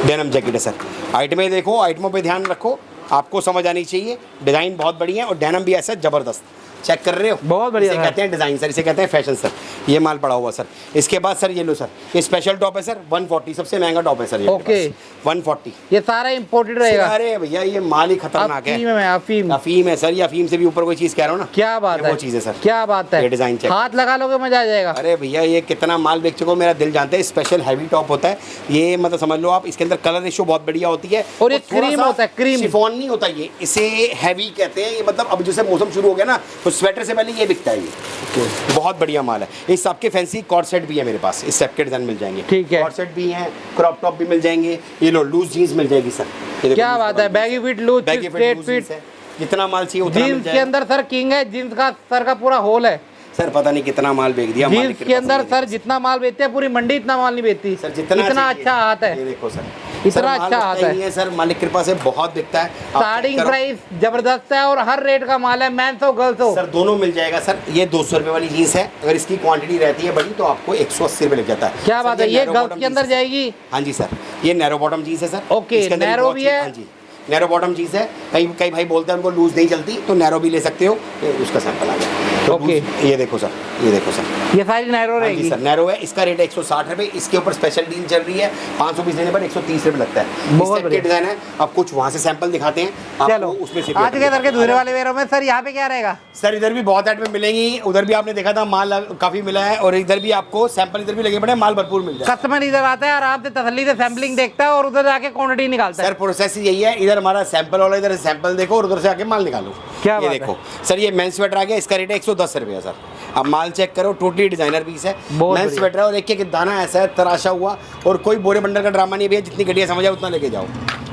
डेनिम जैकेट है सर। आइटमें देखो, आइटमों पे ध्यान रखो, आपको समझ आनी चाहिए। डिज़ाइन बहुत बढ़िया है और डेनिम भी ऐसा जबरदस्त। चेक कर रहे हो, बहुत बढ़िया इसे सर। कहते हैं डिज़ाइन सर, इसे कहते हैं फैशन सर। ये माल पड़ा हुआ सर। इसके बाद सर ये लो सर, ये स्पेशल टॉप है सर, 140, सबसे महंगा टॉप है सर ये। ओके। 140। ये सारा इंपोर्टेड रहेगा। अरे भैया ये माल ही खतरनाक है। अफीम है, अफीम। अफीम है सर, ये अफीम से भी ऊपर कोई चीज़ कह रहा हूँ ना। क्या बात ये है, वो चीज़ है सर। क्या बात है। ये डिज़ाइन चेक, हाथ लगा लोगे मजा आ जाएगा। अरे भैया ये कितना माल बेच चुका हूं, मेरा दिल जानता है। स्पेशल हैवी टॉप होता है ये, मतलब समझ लो आप, इसके अंदर कलर रेशियो बहुत बढ़िया होती है। और ये थोड़ा क्रीम सा होता है, क्रीम। शिफॉन नहीं होता ये, इसे हैवी कहते हैं। ये मतलब अब जैसे मौसम शुरू हो गया ना, तो स्वेटर से पहले ये बिकता है। ये बहुत बढ़िया माल है। इस सब के फैंसी कॉर्ड सेट भी है मेरे पास, इस सब के डिजाइन मिल जाएंगे। ठीक है। कॉर्ड सेट भी हैं, क्रॉप टॉप भी मिल जाएंगे। ये लो लूज जीन्स मिल जाएगी सर। ये देखो, क्या loose बात है, वाली baggy fit, loose baggy straight loose fit. Jeans है। जितना माल चाहिए उतना मिल जीन्स के जाएगा अंदर सर किंग है, जीन्स का सर का पूरा होल है। सर। पता नहीं कितना माल बेच दिया जीन्स मालिक के अंदर कृपा से। सर जितना माल बेचते हैं पूरी मंडी इतना माल नहीं बेचती सर जितना इतना चाहिए। अच्छा हाथ है, ये देखो सर, इतना सर, माल अच्छा उतना हाथ ही है। है सर, मालिक कृपा से बहुत बिकता है। आप स्टार्टिंग चेक करो। प्राइस जबरदस्त है और हर रेट का माल है, मेंस हो गर्ल्स हो। सर दोनों मिल जाएगा सर। ये 200 रुपये वाली जीन्स है, अगर इसकी क्वांटिटी रहती है बड़ी तो आपको 180 रुपये लग जाता है। क्या सर, बात है, ये narrow गर्ल्स bottom के अंदर jeans है। जाएगी। हाँ जी सर, ये नैरो बॉटम जीन्स है सर। ओके, इसके अंदर narrow बहुत भी सी- है। हाँ जी, नैरो बॉटम जीन्स है। कई कई भाई बोलते हैं उनको लूज नहीं चलती, तो नैरो भी ले सकते हो। ये उसका सैंपल आ गया। तो ओके। loose- ये देखो सर, ये देखो सर, ये सारी नैरो हाँ जी रहेगी। सर, नैरो है। इसका रेट है 160 रुपये। इसके ऊपर स्पेशल डील चल रही है, 500 पीस लेने पर 130 रुपये लगता है। बहुत इस टाइप के बढ़िया। डिजाइन है। अब कुछ वहाँ से सैंपल दिखाते हैं आपको, चलो उसमें से आज के सर के दूसरे वाले वेयरों में सर यहाँ पे क्या रहेगा? सर इधर भी बहुत आइटम मिलेंगी, उधर भी आपने देखा था माल काफ़ी मिला है, और इधर भी आपको सैंपल इधर भी लगे पड़े हैं, माल भरपूर मिल जाए। कस्टमर इधर आता है आराम से तसल्ली से सैम्पलिंग देखता है और उधर जाके क्वांटिटी निकालता सर है। प्रोसेस यही है, इधर हमारा सैंपल वाला, इधर सैंपल देखो और उधर से आके माल निकालो। क्या ये बात है। देखो सर, ये मेंस स्वेटर आ गया, इसका रेट है 110 रुपये सर। अब माल चेक करो, टोटली डिजाइनर पीस है, बहुत मेंस बढ़िया। स्वेटर है, और एक एक दाना ऐसा है तराशा हुआ, और कोई बोरे बंडल का ड्रामा नहीं भैया, जितनी घटिया समझ आए उतना लेके जाओ।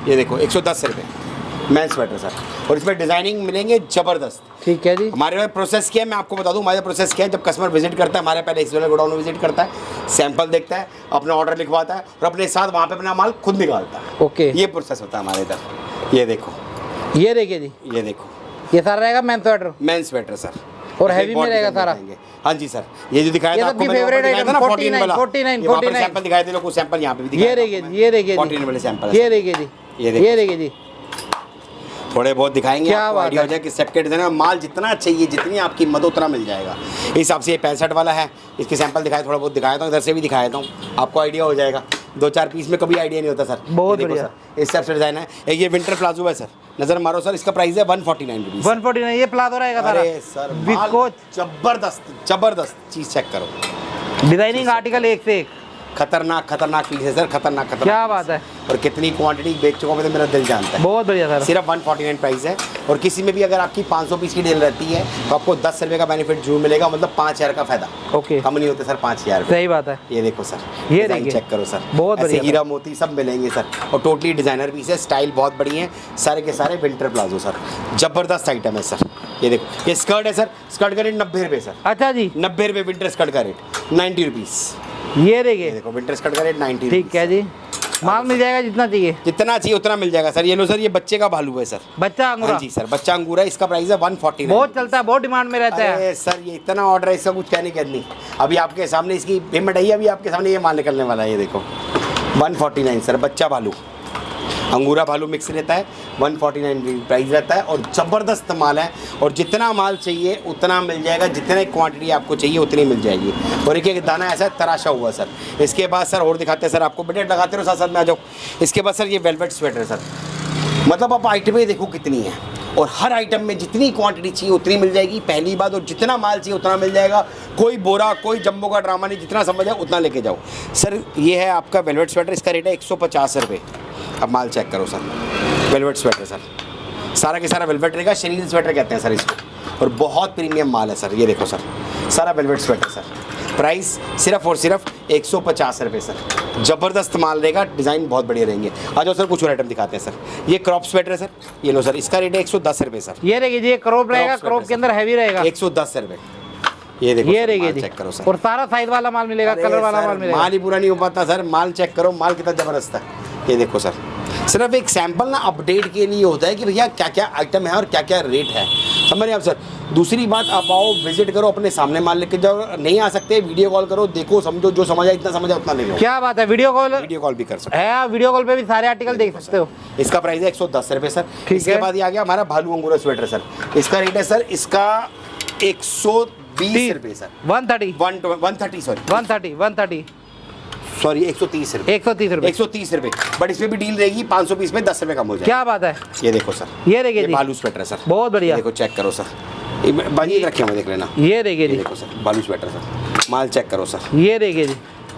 ये देखो 110 रुपये मेंस स्वेटर सर, और इसमें डिजाइनिंग मिलेंगे जबरदस्त। ठीक है जी। हमारे में प्रोसेस क्या है मैं आपको बता दूं, हमारे प्रोसेस क्या है। जब कस्टमर विजिट करता है हमारे पहले एक्सवेलर गोडाउन में विजिट करता है, सैंपल देखता है, अपना ऑर्डर लिखवाता है, और अपने साथ वहाँ पे अपना माल खुद निकालता है। ओके, ये प्रोसेस होता है हमारे इधर। ये देखो, ये देखिए जी, ये देखो, ये सारा रहेगा main sweater main sweater sir, और इसमें हैवी में बहुत रहेगा डिजाइन सारा। दिखाएंगे। हाँ जी सर, ये जो दिखाया ये था सबकी आपको, मैंने favorite दिखाया था item, ना 49 14 वाला, 49 ये वहाँ पर 49 सैंपल दिखाए थे लोगों को, सैंपल यहाँ पे भी दिखाया ये था देखिए आपको जी, ये देखिए 14 जी, वाले सैंपल ये देखिए जी, ये देखो। ये देखिए जी। थोड़े बहुत दिखाएंगे, क्या आपको बात आइडिया है। हो जाए कि सबके डिजाइन में माल जितना चाहिए, जितनी आपकी मदद उतना मिल जाएगा। इस हिसाब से ये 65 वाला है, इसके सैंपल दिखाए, थोड़ा बहुत दिखाया था, इधर से भी दिखाया था, आपको आइडिया हो जाएगा। 2-4 पीस में कभी आइडिया नहीं होता सर। बहुत ये देखो बढ़िया। सर, इस टाइप से डिजाइन है। एक ये विंटर प्लाजो है सर, नजर मारो सर, इसका प्राइस है 149 रुपीज़। 149 ये प्लाजो रहेगा सारा। अरे सर, माल विस्कोच जबरदस्त जबरदस्त चीज़, चेक करो। डिजाइनिंग आर्टिकल एक से एक। खतरनाक खतरनाक पीस है सर, खतरनाक खतरनाक क्या पीस बात है। और कितनी क्वांटिटी बेच चुका हूं तो मेरा दिल जानता है। बहुत बढ़िया सर। सिर्फ 149 प्राइस है, और किसी में भी अगर आपकी 500 पीस की डील रहती है तो आपको 10 रुपये का बेनिफिट जरूर मिलेगा, मतलब 5000 का फायदा। ओके, कम नहीं होते सर 5000 रुपये। सही बात है। ये देखो सर, ये डिजाइन देखिए, चेक करो सर, बहुत ऐसे बढ़िया सर। हीरा मोती सब मिलेंगे सर, और टोटली डिजाइनर पीस है, स्टाइल बहुत बढ़िया है, सारे के सारे विंटर प्लाजो सर, जबरदस्त आइटम है सर। ये देखो, ये स्कर्ट है सर, स्कर्ट का रेट 90 रुपये सर, अच्छा जी, 90 रुपये विंटर स्कर्ट का रेट, 90 रुपीज़। ये ये देखिए। देखो विंटर स्कर्ट का रेट 90 ठीक है जी, माल मिल जाएगा जितना चाहिए। जितना चाहिए उतना मिल जाएगा सर। ये लो सर, ये बच्चे का भालू है सर। बच्चा अंगूरा हाँ जी सर, बच्चा अंगूर है, इसका प्राइस है 149। बहुत चलता है, बहुत डिमांड में रहता है। अरे सर, ये इतना ऑर्डर है, इसका कुछ कहने की नहीं। अभी आपके सामने इसकी पेमेंट आई है, अभी आपके सामने ये माल निकलने वाला है। ये देखो 149 सर, बच्चा भालू, अंगूरा भालू मिक्स रहता है, 149 प्राइस रहता है, और ज़बरदस्त माल है, और जितना माल चाहिए उतना मिल जाएगा, जितने क्वांटिटी आपको चाहिए उतनी मिल जाएगी। और एक एक दाना ऐसा तराशा हुआ सर। इसके बाद सर और दिखाते हैं सर आपको, बटेट लगाते रहो साथ साथ में आ जाओ। इसके बाद सर ये वेलवेट स्वेटर है सर, मतलब आप आइटमें देखो कितनी है, और हर आइटम में जितनी क्वांटिटी चाहिए उतनी मिल जाएगी, पहली बात, और जितना माल चाहिए उतना मिल जाएगा। कोई बोरा कोई जम्बो का ड्रामा नहीं, जितना समझ आए उतना लेके जाओ सर। ये है आपका वेलवेट स्वेटर, इसका रेट है 150 रुपये। अब माल चेक करो सर, वेलवेट स्वेटर सर, सारा के सारा वेलवेट रहेगा, शनील स्वेटर कहते हैं सर इसको, और बहुत प्रीमियम माल है सर। ये देखो सर, सारा वेलवेट स्वेटर सर, प्राइस सिर्फ और सिर्फ 150 रुपये सर। ज़बरदस्त माल रहेगा, डिज़ाइन बहुत बढ़िया रहेंगे। आ जाओ सर, कुछ और आइटम दिखाते हैं सर। ये क्रॉप स्वेटर है सर, ये लो सर, इसका रेट है 110 रुपये सर। ये देखिए जी, ये क्रॉप रहेगा, sweater क्रॉप के सर। अंदर हैवी रहेगा। 110 रुपये। ये देखो ये सर, देखिए माल जी, चेक करो सर, और सारा साइज वाला माल मिलेगा, अरे कलर वाला सर, माल मिलेगा। माल ही पूरा नहीं हो पाता सर, माल चेक करो, माल कितना ज़बरदस्त है। ये देखो सर, सिर्फ एक सैंपल ना अपडेट के लिए होता है कि भैया क्या क्या आइटम है और क्या क्या रेट है, समझ रहे आप सर। दूसरी बात, आप आओ, विजिट करो, अपने सामने माल लेके जाओ, नहीं आ सकते वीडियो कॉल करो, देखो समझो, जो समझ आए इतना समझ आए उतना ले लो। क्या बात है, वीडियो कॉल वीडियो कॉल भी कर सकते है, वीडियो कॉल पे भी सारे आर्टिकल देख सकते हो। हो। इसका प्राइस है 110 रुपये सर। ठीक इसके है। बाद ये आ गया हमारा भालू अंगूरा स्वेटर सर, इसका रेट है सर, इसका 120 रुपये सर, 130 130 सॉरी 130 सॉरी 130 रुपये, 130 रुपये। 130 रुपये, बट इसमें भी डील रहेगी, 500 पीस में 10 रुपये कम हो जाएगा। क्या बात है, ये देखो सर, ये देखिए ये जी, भालू स्वेटर है सर, बहुत बढ़िया। ये देखो चेक करो सर, बाजी रखे हुए देख लेना। ये देखिए ये जी, देखो सर, भालू स्वेटर सर, माल चेक करो सर, ये देखिए जी,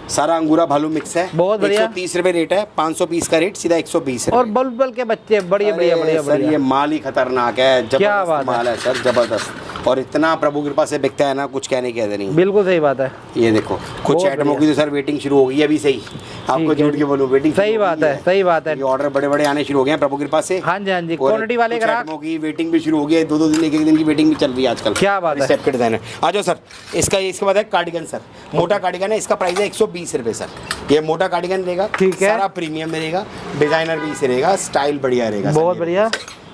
सारा अंगूरा भालू मिक्स है, बहुत बढ़िया। 130 रुपये रेट है, 500 पीस का रेट सीधा 120 और रुपये। बल के बच्चे बढ़िया बढ़िया बढ़िया सर ये बढ़िया। माल ही खतरनाक है, क्या जबरदस्त बात है। माल है सर, जबरदस्त। और इतना प्रभु कृपा से बिकता है ना, कुछ कहने की हद नहीं। बिल्कुल सही बात है। ये देखो कुछ बहुत आइटमों की तो सर वेटिंग शुरू हो गई है अभी से ही, आपको ठीक है। झूठ के बोलूं वेटिंग सही बात है, सही बात है। ये ऑर्डर बड़े बड़े आने शुरू हो गए हैं प्रभु कृपा से। हाँ जी, हाँ जी, और क्वांटिटी वाले कुछ ग्राहक। आइटमों की वेटिंग भी शुरू हो गई है, 2-2 दिन 1-1 दिन की वेटिंग भी चल रही है आजकल। क्या बात है। स्टेप के डिजाइन है। आ जाओ सर, इसके बाद है कार्डिगन सर, मोटा कार्डिगन है, इसका प्राइस है 120 रुपये सर। ये मोटा कार्डिगन रहेगा, ठीक है। सारा प्रीमियम में रहेगा, डिजाइनर पीस रहेगा, स्टाइल बढ़िया रहेगा सर। बहुत ये बढ़िया।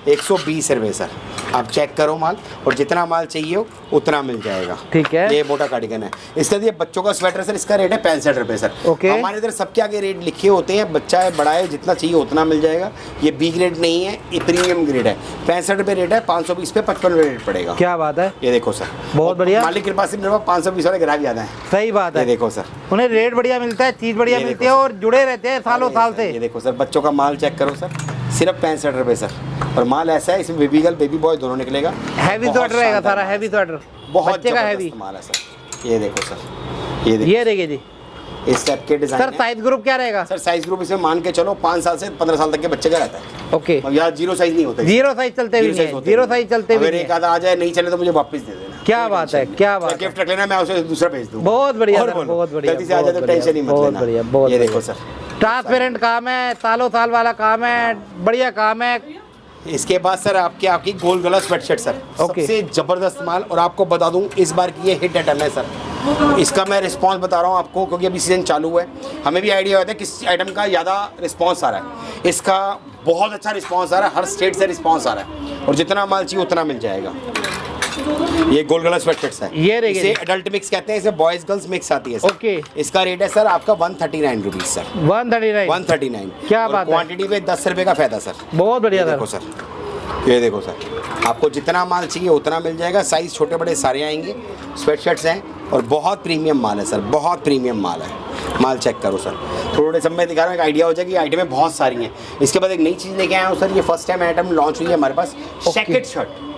120 रुपये सर। आप चेक करो माल, और जितना माल चाहिए हो उतना मिल जाएगा। ठीक है। ये मोटा कार्डिगन है। इसका ये बच्चों का स्वेटर सर, इसका रेट है 65 रुपये सर। ओके। हमारे इधर सबके आगे रेट लिखे होते हैं, बच्चा है बड़ा है, जितना चाहिए उतना मिल जाएगा। ये बी ग्रेड नहीं है, ये प्रीमियम ग्रेड है। 65 रुपये रेट है, 520 पे 55 रुपये रेट पड़ेगा। क्या बात है। ये देखो सर, बहुत बढ़िया। मालिक के पास से मेरे पास 520 वाले ग्राहक ज़्यादा है। सही बात ये है। देखो सर, उन्हें रेट बढ़िया मिलता है, चीज बढ़िया ये मिलती देखो है, सर। और जुड़े रहते हैं सालों साल से। ये देखो सर, बच्चों का माल चेक करो सर, सिर्फ 65 रुपये सर। और माल ऐसा है, इसमें बेबी गर्ल बेबी बॉय दोनों निकलेगा। हैवी बहुत स्वेटर रहेगा शानदार सारा, माल है। हैवी स्वेटर, बहुत बच्चे का हैवी। जबरदस्त माल है सर। ये देखो सर, ये देखो ये देखिए जी इस टाइप के डिजाइन सर। साइज ग्रुप क्या रहेगा सर? साइज ग्रुप इसमें मान के चलो 5 साल से 15 साल तक के बच्चे का रहता है। ओके। अब यहाँ जीरो साइज नहीं होता। जीरो साइज चलते भी नहीं है, जीरो साइज चलते भी अगर नहीं एक है। आधा आ जाए नहीं चले तो मुझे वापस दे देना। क्या बात है, क्या बात है। गिफ्ट रख लेना, मैं उसे दूसरा भेज दूँ। बहुत बढ़िया और सर, बोलो, बहुत बढ़िया, गलती से आ जाए तो बहुत टेंशन ही मत बहुत लेना। बढ़िया, बहुत ये बढ़िया। देखो सर, ट्रांसपेरेंट काम है, सालों साल वाला काम है, बढ़िया काम है। इसके बाद सर आपकी गोल गला स्वेटशर्ट सर, ओके। सबसे जबरदस्त माल। और आपको बता दूं, इस बार की ये हिट आइटम है सर। इसका मैं रिस्पांस बता रहा हूँ आपको, क्योंकि अभी सीजन चालू है, हमें भी आइडिया होता है किस आइटम का ज़्यादा रिस्पांस आ रहा है। इसका बहुत अच्छा रिस्पांस आ रहा है, हर स्टेट से रिस्पांस आ रहा है, और जितना माल चाहिए उतना मिल जाएगा। ये गोल गला स्वेटशर्ट्स है, ये देखिए। इसे एडल्ट मिक्स कहते हैं, इसे बॉयज गर्ल्स मिक्स आती है सर। ओके। इसका रेट है सर आपका 139 रुपीज़ सर। 139। 139। क्या बात है। क्वांटिटी पे 10 रुपये का फायदा सर। बहुत बढ़िया ये देखो सर। सर, ये देखो सर, आपको जितना माल चाहिए उतना मिल जाएगा। साइज़ छोटे बड़े सारे आएंगे। स्वेटशर्ट्स हैं और बहुत प्रीमियम माल है सर, बहुत प्रीमियम माल है। माल चेक करो सर, थोड़े समय में दिखा रहा हूँ, एक आइडिया हो जाएगी। आइटमें बहुत सारी हैं। इसके बाद एक नई चीज़ लेके आया हूँ सर, ये फर्स्ट टाइम आइटम लॉन्च हुई है हमारे पास, जैकेट शर्ट।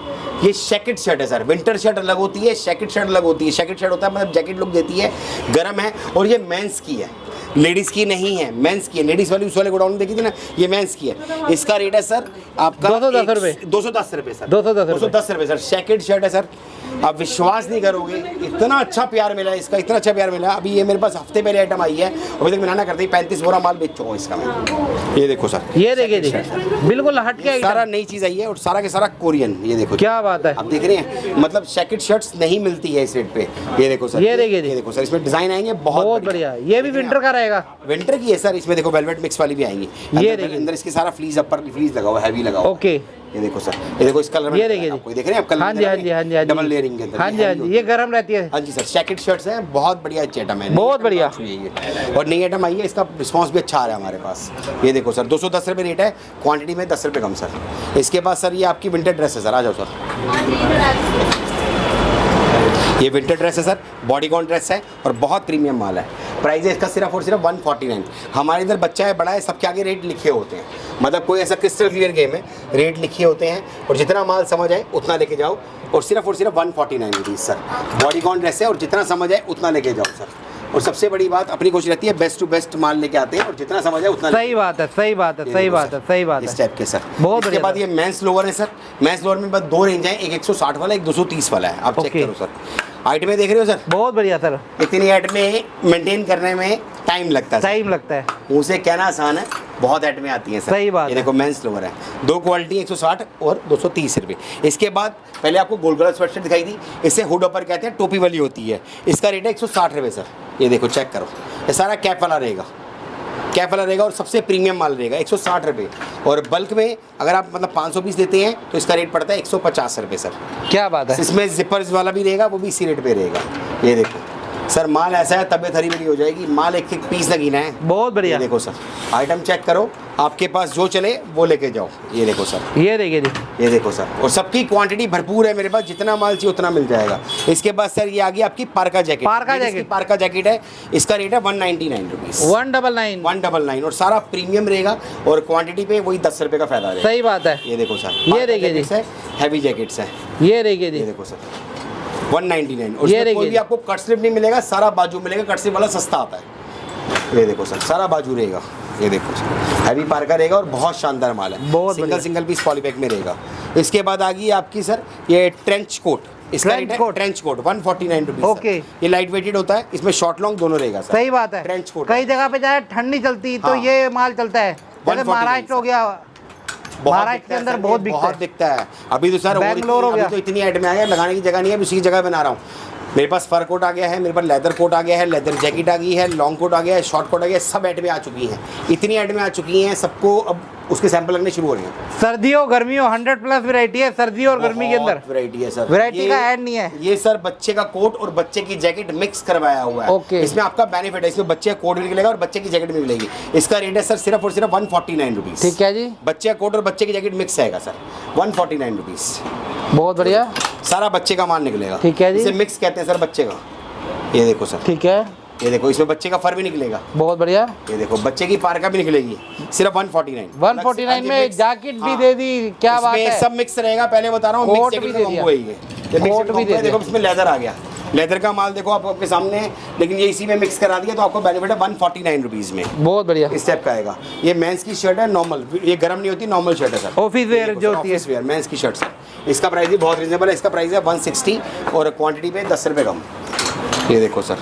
ये जैकेट शर्ट है सर। विंटर शर्ट अलग होती है, जैकेट शर्ट अलग होती है। जैकेट शर्ट होता है मतलब जैकेट लुक देती है, गर्म है, और ये मेंस की है, लेडीज़ की नहीं है, मेंस की है। लेडीज़ वाली उस वाले गोडाउन में देखी थी ना, ये मेंस की है। इसका रेट है सर आपका 210 रुपये। 210 रुपये सर। 210 रुपये सर। जैकेट शर्ट है सर, आप विश्वास नहीं करोगे, इतना अच्छा प्यार मिला है इसका, इतना अच्छा प्यार मिला। अभी ये मेरे पास हफ्ते पहले आइटम आई है, अभी तक मना करते ही 35 बोरा माल बेच चुका हूँ इसका मैं। ये देखो सर, ये देखिए जी, बिल्कुल हट के सारा आइटम। नई चीज़ आई है, और सारा के सारा कोरियन। ये देखो क्या बात है। आप देख रहे हैं, मतलब जैकेट शर्ट्स नहीं मिलती है इस रेट पे। ये देखो सर, ये देखिए जी। ये देखो सर, इसमें डिजाइन आएंगे बहुत बढ़िया। ये भी विंटर का रहेगा। विंटर की है सर। इसमें देखो वेलवेट मिक्स वाली भी आएंगी। ये अंदर अंदर इसके सारा फ्लीज, अपर फ्लीज लगा हुआ है, हैवी लगा हुआ है। ओके। ये देखो सर, ये देखो इस कलर में, ये देखिए जी। आपको देख रहे हैं आप कलर? हाँ जी, हाँ जी, हाँ जी, हाँ जी। डबल लेयरिंग के अंदर। हाँ जी, हाँ जी, ये गर्म रहती है। हाँ जी सर, जैकेट शर्ट्स हैं, बहुत बढ़िया अच्छी आइटम है, बहुत बढ़िया। और नई आइटम आई है, इसका रिस्पांस भी अच्छा आ रहा है हमारे पास। ये देखो सर, 210 रुपये रेट है, क्वांटिटी में 10 रुपये कम सर। इसके बाद सर ये आपकी विंटर ड्रेस है सर, आ जाओ सर। ये विंटर ड्रेस है सर, बॉडीकॉन ड्रेस है, और बहुत प्रीमियम माल है। प्राइस है इसका सिर्फ और सिर्फ 149। हमारे इधर बच्चा है बड़ा है, सबके आगे रेट लिखे होते हैं, मतलब कोई ऐसा क्रिस्टल क्लियर गेम है, रेट लिखे होते हैं, और जितना माल समझ आए उतना लेके जाओ। और सिर्फ 149 रुपीज़ सर। बॉडीकॉन ड्रेस है, और जितना समझ आए उतना लेके जाओ सर। और सबसे बड़ी बात, अपनी कोशिश रहती है बेस्ट टू बेस्ट माल लेके आते हैं, और जितना समझ आए उतना। सही बात है, सही बात है, सही बात है, सही बात इस है। टाइप के सर। बहुत इसके बढ़िया बाद सर। ये मेंस लोअर है सर। मेंस लोअर में बस 2 रेंज हैं, एक 160 वाला, एक 230 वाला है। आप चेक ओके। करो सर, आइटमें देख रहे हो सर, बहुत बढ़िया सर। इतनी आइटमें मेंटेन करने में टाइम लगता है सर। टाइम लगता है। मुँह से कहना आसान है, बहुत आइटमें आती हैं सर। सही बात ये है। देखो मेंस लोअर है, 2 क्वालिटी, 160 और 230 रुपये। इसके बाद पहले आपको गोल गला स्वेटशर्ट दिखाई दी, इसे हुड ऊपर कहते हैं, टोपी वाली होती है। इसका रेट है 160 रुपये सर। ये देखो चेक करो, ये सारा कैप वाला रहेगा, कैप वाला रहेगा, और सबसे प्रीमियम माल रहेगा, 160 रुपये। और बल्क में अगर आप मतलब 500 पीस देते हैं तो इसका रेट पड़ता है 150 रुपये सर। क्या बात है। इसमें जिपर्स वाला भी रहेगा, वो भी इसी रेट पे रहेगा। ये देखो सर, माल ऐसा है तबीयत हरी भरी हो जाएगी। माल एक पीस लगीना है। बहुत बढ़िया। ये देखो सर, आइटम चेक करो, आपके पास जो चले वो लेके जाओ। ये देखो सर, ये देखिए जी। ये देखो सर, और सबकी क्वांटिटी भरपूर है मेरे पास, जितना माल चाहिए उतना मिल जाएगा। इसके बाद सर ये आ गई आपकी पार्का जैकेट। पार्का लेडीज़ की जैकेट। पार्का जैकेट है, इसका रेट है 199 रुपीज़। 199। 199, और सारा प्रीमियम रहेगा, और क्वांटिटी पे वही 10 रुपये का फायदा रहेगा। सही बात है। ये देखो सर, ये पार्का देखिए जी। जैकेट्स है, हैवी जैकेट्स है। ये देखिए ये जी। देखो सर, 199, और ये इसमें कोई देखिए। भी आपको कट स्लिप नहीं मिलेगा, सारा बाजू मिलेगा। कट स्लिप वाला सस्ता आता है। ये देखो सर, सारा बाजू रहेगा। ये देखो सर, हैवी पार्का रहेगा, और बहुत शानदार माल है। बहुत सिंगल बढ़िया। सिंगल पीस पॉलीबैग में रहेगा। इसके बाद आ गई आपकी सर ये ट्रेंच कोट। इसका रेट है ट्रेंच कोट 149 रुपीज। ओके। ये लाइट वेटेड होता है, इसमें शॉर्ट लॉन्ग दोनों रहेगा सर। सही बात है। ट्रेंच कोट कई जगह पे जाए ठंड नहीं चलती तो हाँ। ये माल चलता है, जैसे 149 महाराष्ट्र हो गया, महाराष्ट्र के अंदर बहुत बिकता है। दिखता है। अभी तो सर बैंगलोर हो गया, अभी तो इतनी ऐड में आ गया, लगाने की जगह नहीं है, अभी उसी की जगह बना रहा हूँ। मेरे पास फर कोट आ गया है, मेरे पास लेदर कोट आ गया है, लेदर जैकेट आ गई है, लॉन्ग कोट आ गया है, शॉर्ट कोट आ गया है, सब ऐड में आ चुकी हैं। इतनी ऐड में आ चुकी हैं, सबको अब उसके सैंपल लगने शुरू हो रहे हैं। सर्दियों गर्मियों 100+ वैरायटी है, सर्दी और गर्मी के अंदर वैरायटी है सर। वैरायटी का ऐड नहीं है। ये सर बच्चे का कोट और बच्चे की जैकेट मिक्स करवाया हुआ है। ओके। इसमें आपका बेनिफिट है, इसमें बच्चे का कोट भी निकलेगा और बच्चे की जैकेट भी मिलेगी। इसका रेट है सर सिर्फ और सिर्फ 149 रुपीज। ठीक है जी, बच्चे का कोट और बच्चे की जैकेट मिक्स आएगा सर, 149 रुपीज। बहुत बढ़िया। सारा बच्चे का माल निकलेगा। ठीक है जी। इसे मिक्स कहते हैं सर बच्चे का। ये देखो सर, ठीक है, ये देखो, इसमें बच्चे का फर भी निकलेगा। बहुत बढ़िया। ये देखो, बच्चे की पार्का भी निकलेगी, सिर्फ 149 में जैकेट भी दे दी, क्या बात है। सब मिक्स रहेगा, पहले बता रहा हूँ। कोट भी दे दिया, कोट भी दे दिया। देखो इसमें लेदर आ गया, लेदर का माल देखो आपके सामने, लेकिन ये इसी में मिक्स करा दिया तो आपको बेनिफिट है 149 रुपीज में। बहुत बढ़िया। इस टाइप का आएगा। ये मेंस की शर्ट है नॉर्मल, ये गर्म नहीं होती, नॉर्मल शर्ट है सर। ऑफिस वेयर जो होती है, ऑफिस वेयर मेंस की शर्ट सर। इसका प्राइस भी बहुत रीजनेबल है, इसका प्राइस है 160 और क्वांटिटी पे 10 रुपये कम। ये देखो सर,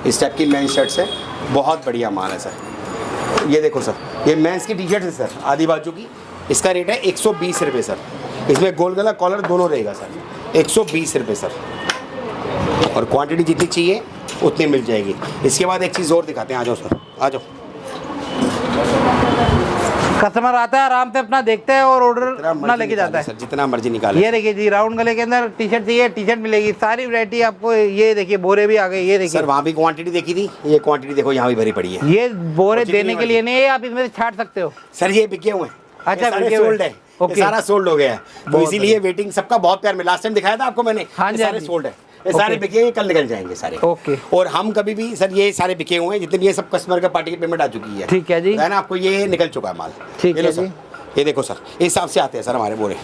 इस टाइप की मेंस शर्ट्स है, बहुत बढ़िया माल है सर। ये देखो सर, ये मेंस की टी शर्ट है सर, आधी बाजू की। इसका रेट है 120 रुपये सर। इसमें गोल गला कॉलर दोनों रहेगा सर, 120 रुपये सर। और क्वांटिटी जितनी चाहिए उतनी मिल जाएगी। इसके बाद एक चीज़ और दिखाते हैं, आ जाओ सर, आ जाओ। कस्टमर आता है आराम से अपना देखता है और ऑर्डर अपना लेके जाता है सर, जितना मर्जी निकाले। ये देखिए जी, राउंड गले के अंदर टी शर्ट चाहिए, टी शर्ट मिलेगी, सारी वैरायटी आपको। ये देखिए बोरे भी आ गए, ये देखिए सर वहाँ भी क्वांटिटी देखी थी, ये क्वांटिटी देखो यहाँ भी भरी पड़ी है। ये बोरे और जितनी देने के लिए नहीं है, आप इसमें से छाट सकते हो। सर ये बिके हुए हैं। अच्छा, ये सारे बिके हुए। सोल्ड है। ओके। ये सारा सोल्ड हो गया है, तो बहुत इसीलिए वेटिंग सबका बहुत प्यार में। लास्ट टाइम दिखाया था आपको मैंने, हाँ ये जी, हाँ सारे जी। सोल्ड है। ये सारे ओके। बिके हैं, कल निकल जाएंगे सारे। ओके। और हम कभी भी सर, ये सारे बिके हुए हैं जितने भी, ये सब कस्टमर का पार्टी की पेमेंट आ चुकी है। ठीक है जी। है ना, आपको ये निकल चुका है माल। ठीक ये लो है सर, जी। ये देखो सर, इस हिसाब से आते हैं सर हमारे बोरे।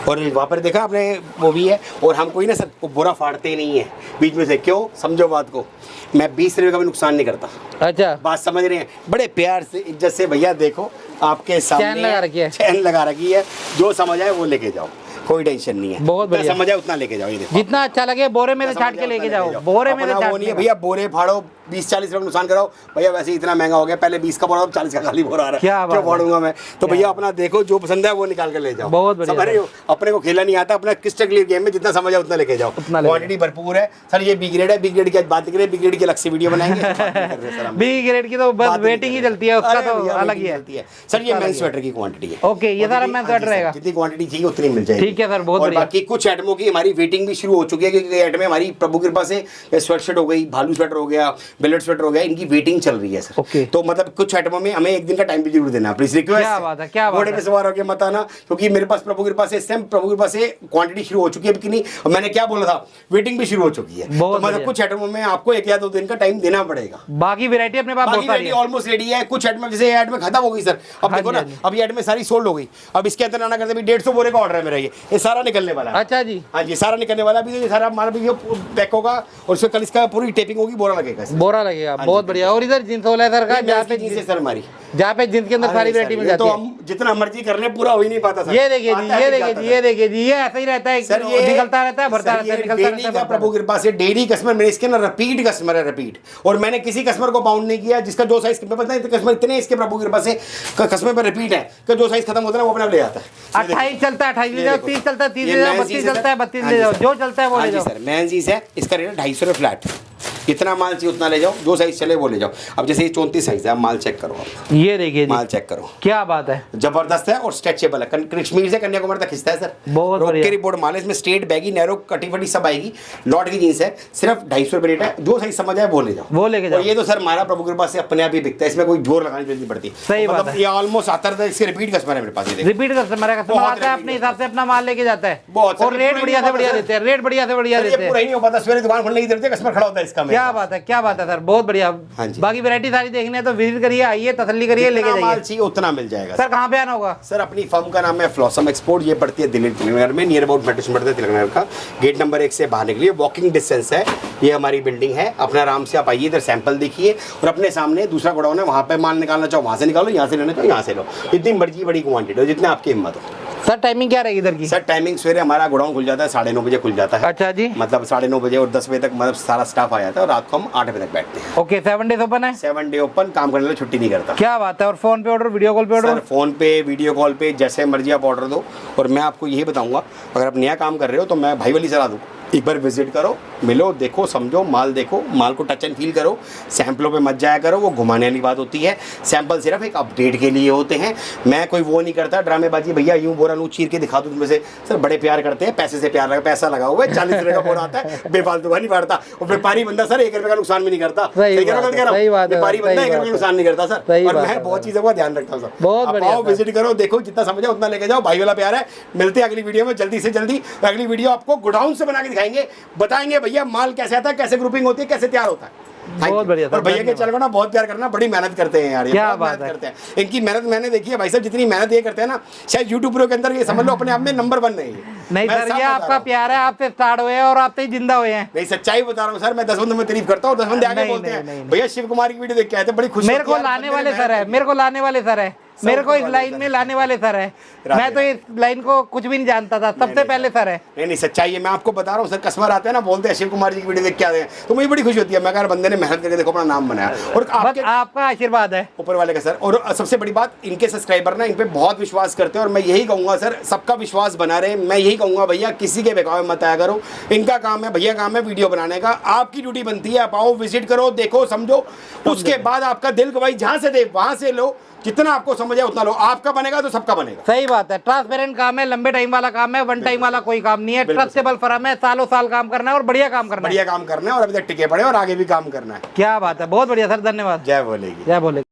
और वहाँ पर देखा आपने, वो भी है। और हम कोई ना सर वो बोरा फाड़ते ही नहीं है बीच में से। क्यों, समझो बात को, मैं 20 रुपये का भी नुकसान नहीं करता। अच्छा, बात समझ रहे हैं? बड़े प्यार से इज्जत से, भैया देखो आपके सामने चैन लगा रखी है। चैन लगा रखी है, जो समझ आए वो लेके जाओ, कोई टेंशन नहीं है। बहुत जितना बढ़िया। समझ आए उतना लेके जाओ। ये देखो, जितना अच्छा लगे बोरे में से जितना छाट समझ के आए लेके उतना जाओ, बोरे में से अपना वो छाट नहीं है भैया, बोरे फाड़ो 20-40 रुपये नुकसान कराओ भैया। वैसे ही इतना महंगा हो गया, पहले 20 का बोरा, अब 40 का खाली बोरा आ रहा है। क्या बात क्यों है। फाड़ूंगा मैं? तो भैया अपना देखो, जो पसंद है वो निकाल कर ले जाओ। बहुत बढ़िया समझ रहे हो? अपने को खेला नहीं आता, अपना क्रिस्टल क्लियर गेम में जितना समझ आए उतना लेके जाओ। उतना ले क्वांटिटी भरपूर है सर। ये बी ग्रेड है, बी ग्रेड की आज बात करें, बी ग्रेड की अलग से वीडियो बनाएंगे। बी ग्रेड की तो बस वेटिंग ही चलती है, उसका तो अलग ही है। सर ये मेंस स्वेटर की क्वांटिटी है। ओके, ये सारा मेंस स्वेटर रहेगा। जितनी क्वांटिटी चाहिए उतनी मिल जाएगी। ठीक है सर, बहुत और बढ़िया। बाकी कुछ आइटमों की हमारी वेटिंग भी शुरू हो चुकी है, क्योंकि आइटमें हमारी प्रभु कृपा से, स्वेटशर्ट हो गई, भालू स्वेटर हो गया, बेलेट स्वेटर हो गया, इनकी वेटिंग चल रही है सर। ओके। तो मतलब कुछ आइटमों में हमें एक दिन का टाइम भी जरूर देना, प्लीज रिक्वेस्ट। क्या बात है, क्या बात घोड़े है। पे सवार होकर मत आना, क्योंकि मेरे पास प्रभु कृपा से, इस टाइम प्रभु कृपा से क्वांटिटी शुरू हो चुकी है। नहीं, मैंने क्या बोला था, वेटिंग भी शुरू हो चुकी है। बहुत तो मतलब कुछ आइटमों में आपको 1 या 2 दिन का टाइम देना पड़ेगा। बाकी वैरायटी अपने पास बहुत सारी है। ऑलमोस्ट रेडी है। कुछ ऐड में, जैसे ऐड में खत्म हो गई सर, अब हाँ देखो जी, ना, हाँ जी। अब ये ऐड में सारी सोल्ड हो गई। अब इसके अंदर आना करते भी 150 बोरे का ऑर्डर है मेरा। ये सारा निकलने वाला है। अच्छा जी, हाँ जी, सारा निकलने वाला। अभी ये सारा हमारा भी पैक होगा और उसमें कल इसका पूरी टेपिंग होगी, बोरा लगेगा इसमें। बोरा लगेगा। बहुत बढ़िया। और इधर जींस वाला है सर का, जहाँ पे जींस है सर हमारी, जहाँ पे जींस के अंदर सारी वैरायटी मिल ये जाती तो है। हम जितना मर्जी कर ले पूरा हो ही नहीं पाता सर। ये देखिए जी, आता है, ये बिक देखिए जाता जी, है। ये देखिए जी, ये ऐसा ही रहता है सर ये निकलता रहता है, भरता सर, रहता है, ये निकलता डेली रहता का है, प्रभु कृपा से डेली कस्टमर मेरे, इसके ना रिपीट कस्टमर है, रिपीट। और मैंने किसी कस्टमर को बाउंड नहीं किया जिसका जो साइज पता है, कस्टमर इतने इसके प्रभु कृपा से कस्टमर पर रिपीट है कि जो साइज खत्म होता है वो अपने आप ले आता है। 28 चलता है, 28 ले जाओ, 30 चलता है, 30 ले जाओ, ये 32 चलता है, 32 हाँ ले जी जाओ, सर। जो चलता है वो हाँ ले जी जाओ। सर, मेन चीज है, इसका रेट है 250 रुपये फ्लैट। जितना माल चाहिए उतना ले जाओ, जो साइज चले वो ले जाओ। अब जैसे ये 34 साइज है, आप माल चेक करो, आप ये देखिए माल जी, चेक करो, क्या बात है। जबरदस्त है और स्ट्रेचेबल है। कश्मीर से कन्याकुमारी तक खिंचता है सर। बहुत रोक बढ़िया। के रिपोर्ट माल है, इसमें स्ट्रेट बैगी, नैरो, कटी फटी सब आएगी। लॉट की जींस है, सिर्फ 250 रुपये रेट है। जो साइज समझ आए वो ले जाओ, वो लेके जाओ। और ये तो सर हमारा प्रभु कृपा से अपने आप ही बिकता है, इसमें कोई जोर लगाने की जरूरत नहीं पड़ती। सही बात है। ये ऑलमोस्ट आता रहता है, इसके रिपीट कस्टमर है मेरे पास। ये देखो, रिपीट कस्टमर है, कस्टमर बहुत आता है repeat अपने हिसाब से अपना माल लेके जाता है, बहुत और सर, रेट पूरा बढ़िया नहीं से बढ़िया होता देते हैं, रेट बढ़िया से बढ़िया सर, ये देते पूरा हैं। ही नहीं हो पाता। सवेरे दुकान खोलने की देते कस्टमर खड़ा होता है इसका। क्या बात है, क्या बात है सर, बहुत बढ़िया। हाँ जी। बाकी वैरायटी सारी देखनी है तो विजिट करिए, आइए, तसल्ली करिए, लेके जितना माल जाइए। चाहिए उतना मिल जाएगा सर कहाँ पे आना होगा? सर अपनी फर्म का नाम है फ्लॉसम एक्सपोर्ट। ये पड़ती है दिल्ली तिलकनगर में, नियर अबाउट मेट्रो स्टेशन पड़ता है तिलकनगर का। गेट नंबर 1 से बाहर निकलिए, वॉकिंग डिस्टेंस है। ये हमारी बिल्डिंग है, अपने आराम से आप आइए, इधर सैंपल देखिए, और अपने सामने दूसरा गोडाउन है, वहाँ पे माल निकालना चाहो वहाँ से निकालो, यहाँ से लेना चाहो यहाँ से लो। जितनी मर्जी बड़ी क्वांटिटी हो, जितने आपकी हिम्मत हो। सर टाइमिंग क्या रहेगी इधर की? सर टाइमिंग सवेरे हमारा गोडाउन खुल जाता है 9:30 बजे खुल जाता है। अच्छा जी। मतलब 9:30 बजे और 10 बजे तक मतलब सारा स्टाफ आ जाता है और रात को हम 8 बजे तक बैठते हैं। ओके, 7 डेज ओपन है? 7 डे ओपन, काम करने वाले छुट्टी नहीं करता। क्या बात है। और फोन पे ऑर्डर, वीडियो कॉल पे सर ऑर्डर? फोन पे, वीडियो कॉल पे, जैसे मर्जी आप ऑर्डर दो। और मैं आपको यही बताऊंगा, अगर आप नया काम कर रहे हो तो मैं भाई वाली सलाह दूँ, एक बार विजिट करो, मिलो, देखो, समझो, माल देखो, माल को टच एंड फील करो। सैंपलों पे मत जाया करो, वो घुमाने वाली बात होती है। सैंपल सिर्फ एक अपडेट के लिए होते हैं। मैं कोई वो नहीं करता ड्रामेबाजी, भैया यूं बोरा लूँ चीर के दिखा दूँ तुम्हें से। सर बड़े प्यार करते हैं, पैसे से प्यार लगा, पैसा लगा हुआ है, 40 रुपये का बोरा आता है, बेफालतू का नहीं पड़ता। और व्यापारी बंदा सर 1 रुपये का नुकसान भी नहीं करता। व्यापारी बंदा 1 रुपये का नुकसान नहीं करता सर। और मैं बहुत चीज़ों का ध्यान रखता हूँ सर। बहुत आप बढ़िया आओ, विजिट करो, देखो, जितना समझो उतना लेके जाओ, भाई वाला प्यार है। मिलते हैं अगली वीडियो में जल्दी से जल्दी। अगली वीडियो आपको गोडाउन से बना के दिखाएंगे, बताएंगे भैया माल कैसे आता है, कैसे ग्रुपिंग होती है, कैसे तैयार होता है। बहुत बढ़िया सर, और भैया के चैनल को ना बहुत प्यार करना, बड़ी मेहनत करते हैं यार, ये क्या बहुत बात मेहनत है। करते हैं। इनकी मेहनत मैंने देखी है भाई साहब, जितनी मेहनत ये करते हैं ना, शायद यूट्यूबरों के अंदर ये समझ लो अपने आप में नंबर 1 नहीं है। नहीं मैं सर, साफ ये बता आपका रहा हूँ। प्यार है, आपसे स्टार्ट हुए हैं और आपसे ही जिंदा हुए हैं। नहीं, सच्चाई बता रहा हूँ सर। मैं 10 बंदों में तारीफ करता हूँ, 10 बंदे आगे नहीं, बोलते नहीं, हैं नहीं। भैया शिव कुमार की वीडियो देख के आए थे, बड़ी खुशी मेरे होती को है यार, लाने बंदे ने वाले सर मेहनत है, की। मेरे को लाने वाले सर है, मेरे को इस वाले लाइन सर में है। लाने वाले सर है। मैं तो इस लाइन को कुछ भी नहीं जानता था, सबसे पहले सर है। नहीं नहीं, सच्चाई है, मैं आपको बता रहा हूँ सर। कस्टमर आते हैं ना, बोलते हैं शिव कुमार जी की वीडियो देख के आते हैं, तो मुझे बड़ी खुशी होती है। मैं कहा बंदे ने मेहनत करके देखो अपना नाम बनाया, और बस आपके आपका आशीर्वाद है ऊपर वाले का सर। और सबसे बड़ी बात, इनके सब्सक्राइबर ना इन पे बहुत विश्वास करते हैं, और मैं यही कहूँगा सर, सबका विश्वास बना रहे। मैं यही कहूँगा भैया किसी के बहकावे में मत आया करो। इनका काम है, भैया काम है वीडियो बनाने का, आपकी ड्यूटी बनती है। आप आओ, विजिट करो, देखो, समझो, उसके बाद आपका दिल को भाई जहाँ से दे वहाँ से लो, जितना आपको समझ है उतना लो। आपका बनेगा तो सबका बनेगा। सही बात है, ट्रांसपेरेंट काम है, लंबे टाइम वाला काम है, वन टाइम वाला कोई काम नहीं है। ट्रस्टेबल फर्म है, सालों साल काम करना है और बढ़िया काम करना है। बढ़िया काम करना है, और अभी तक टिके पड़े और आगे भी काम करना है। क्या बात है, बहुत बढ़िया सर, धन्यवाद। जय बोलेगी। जय बोले।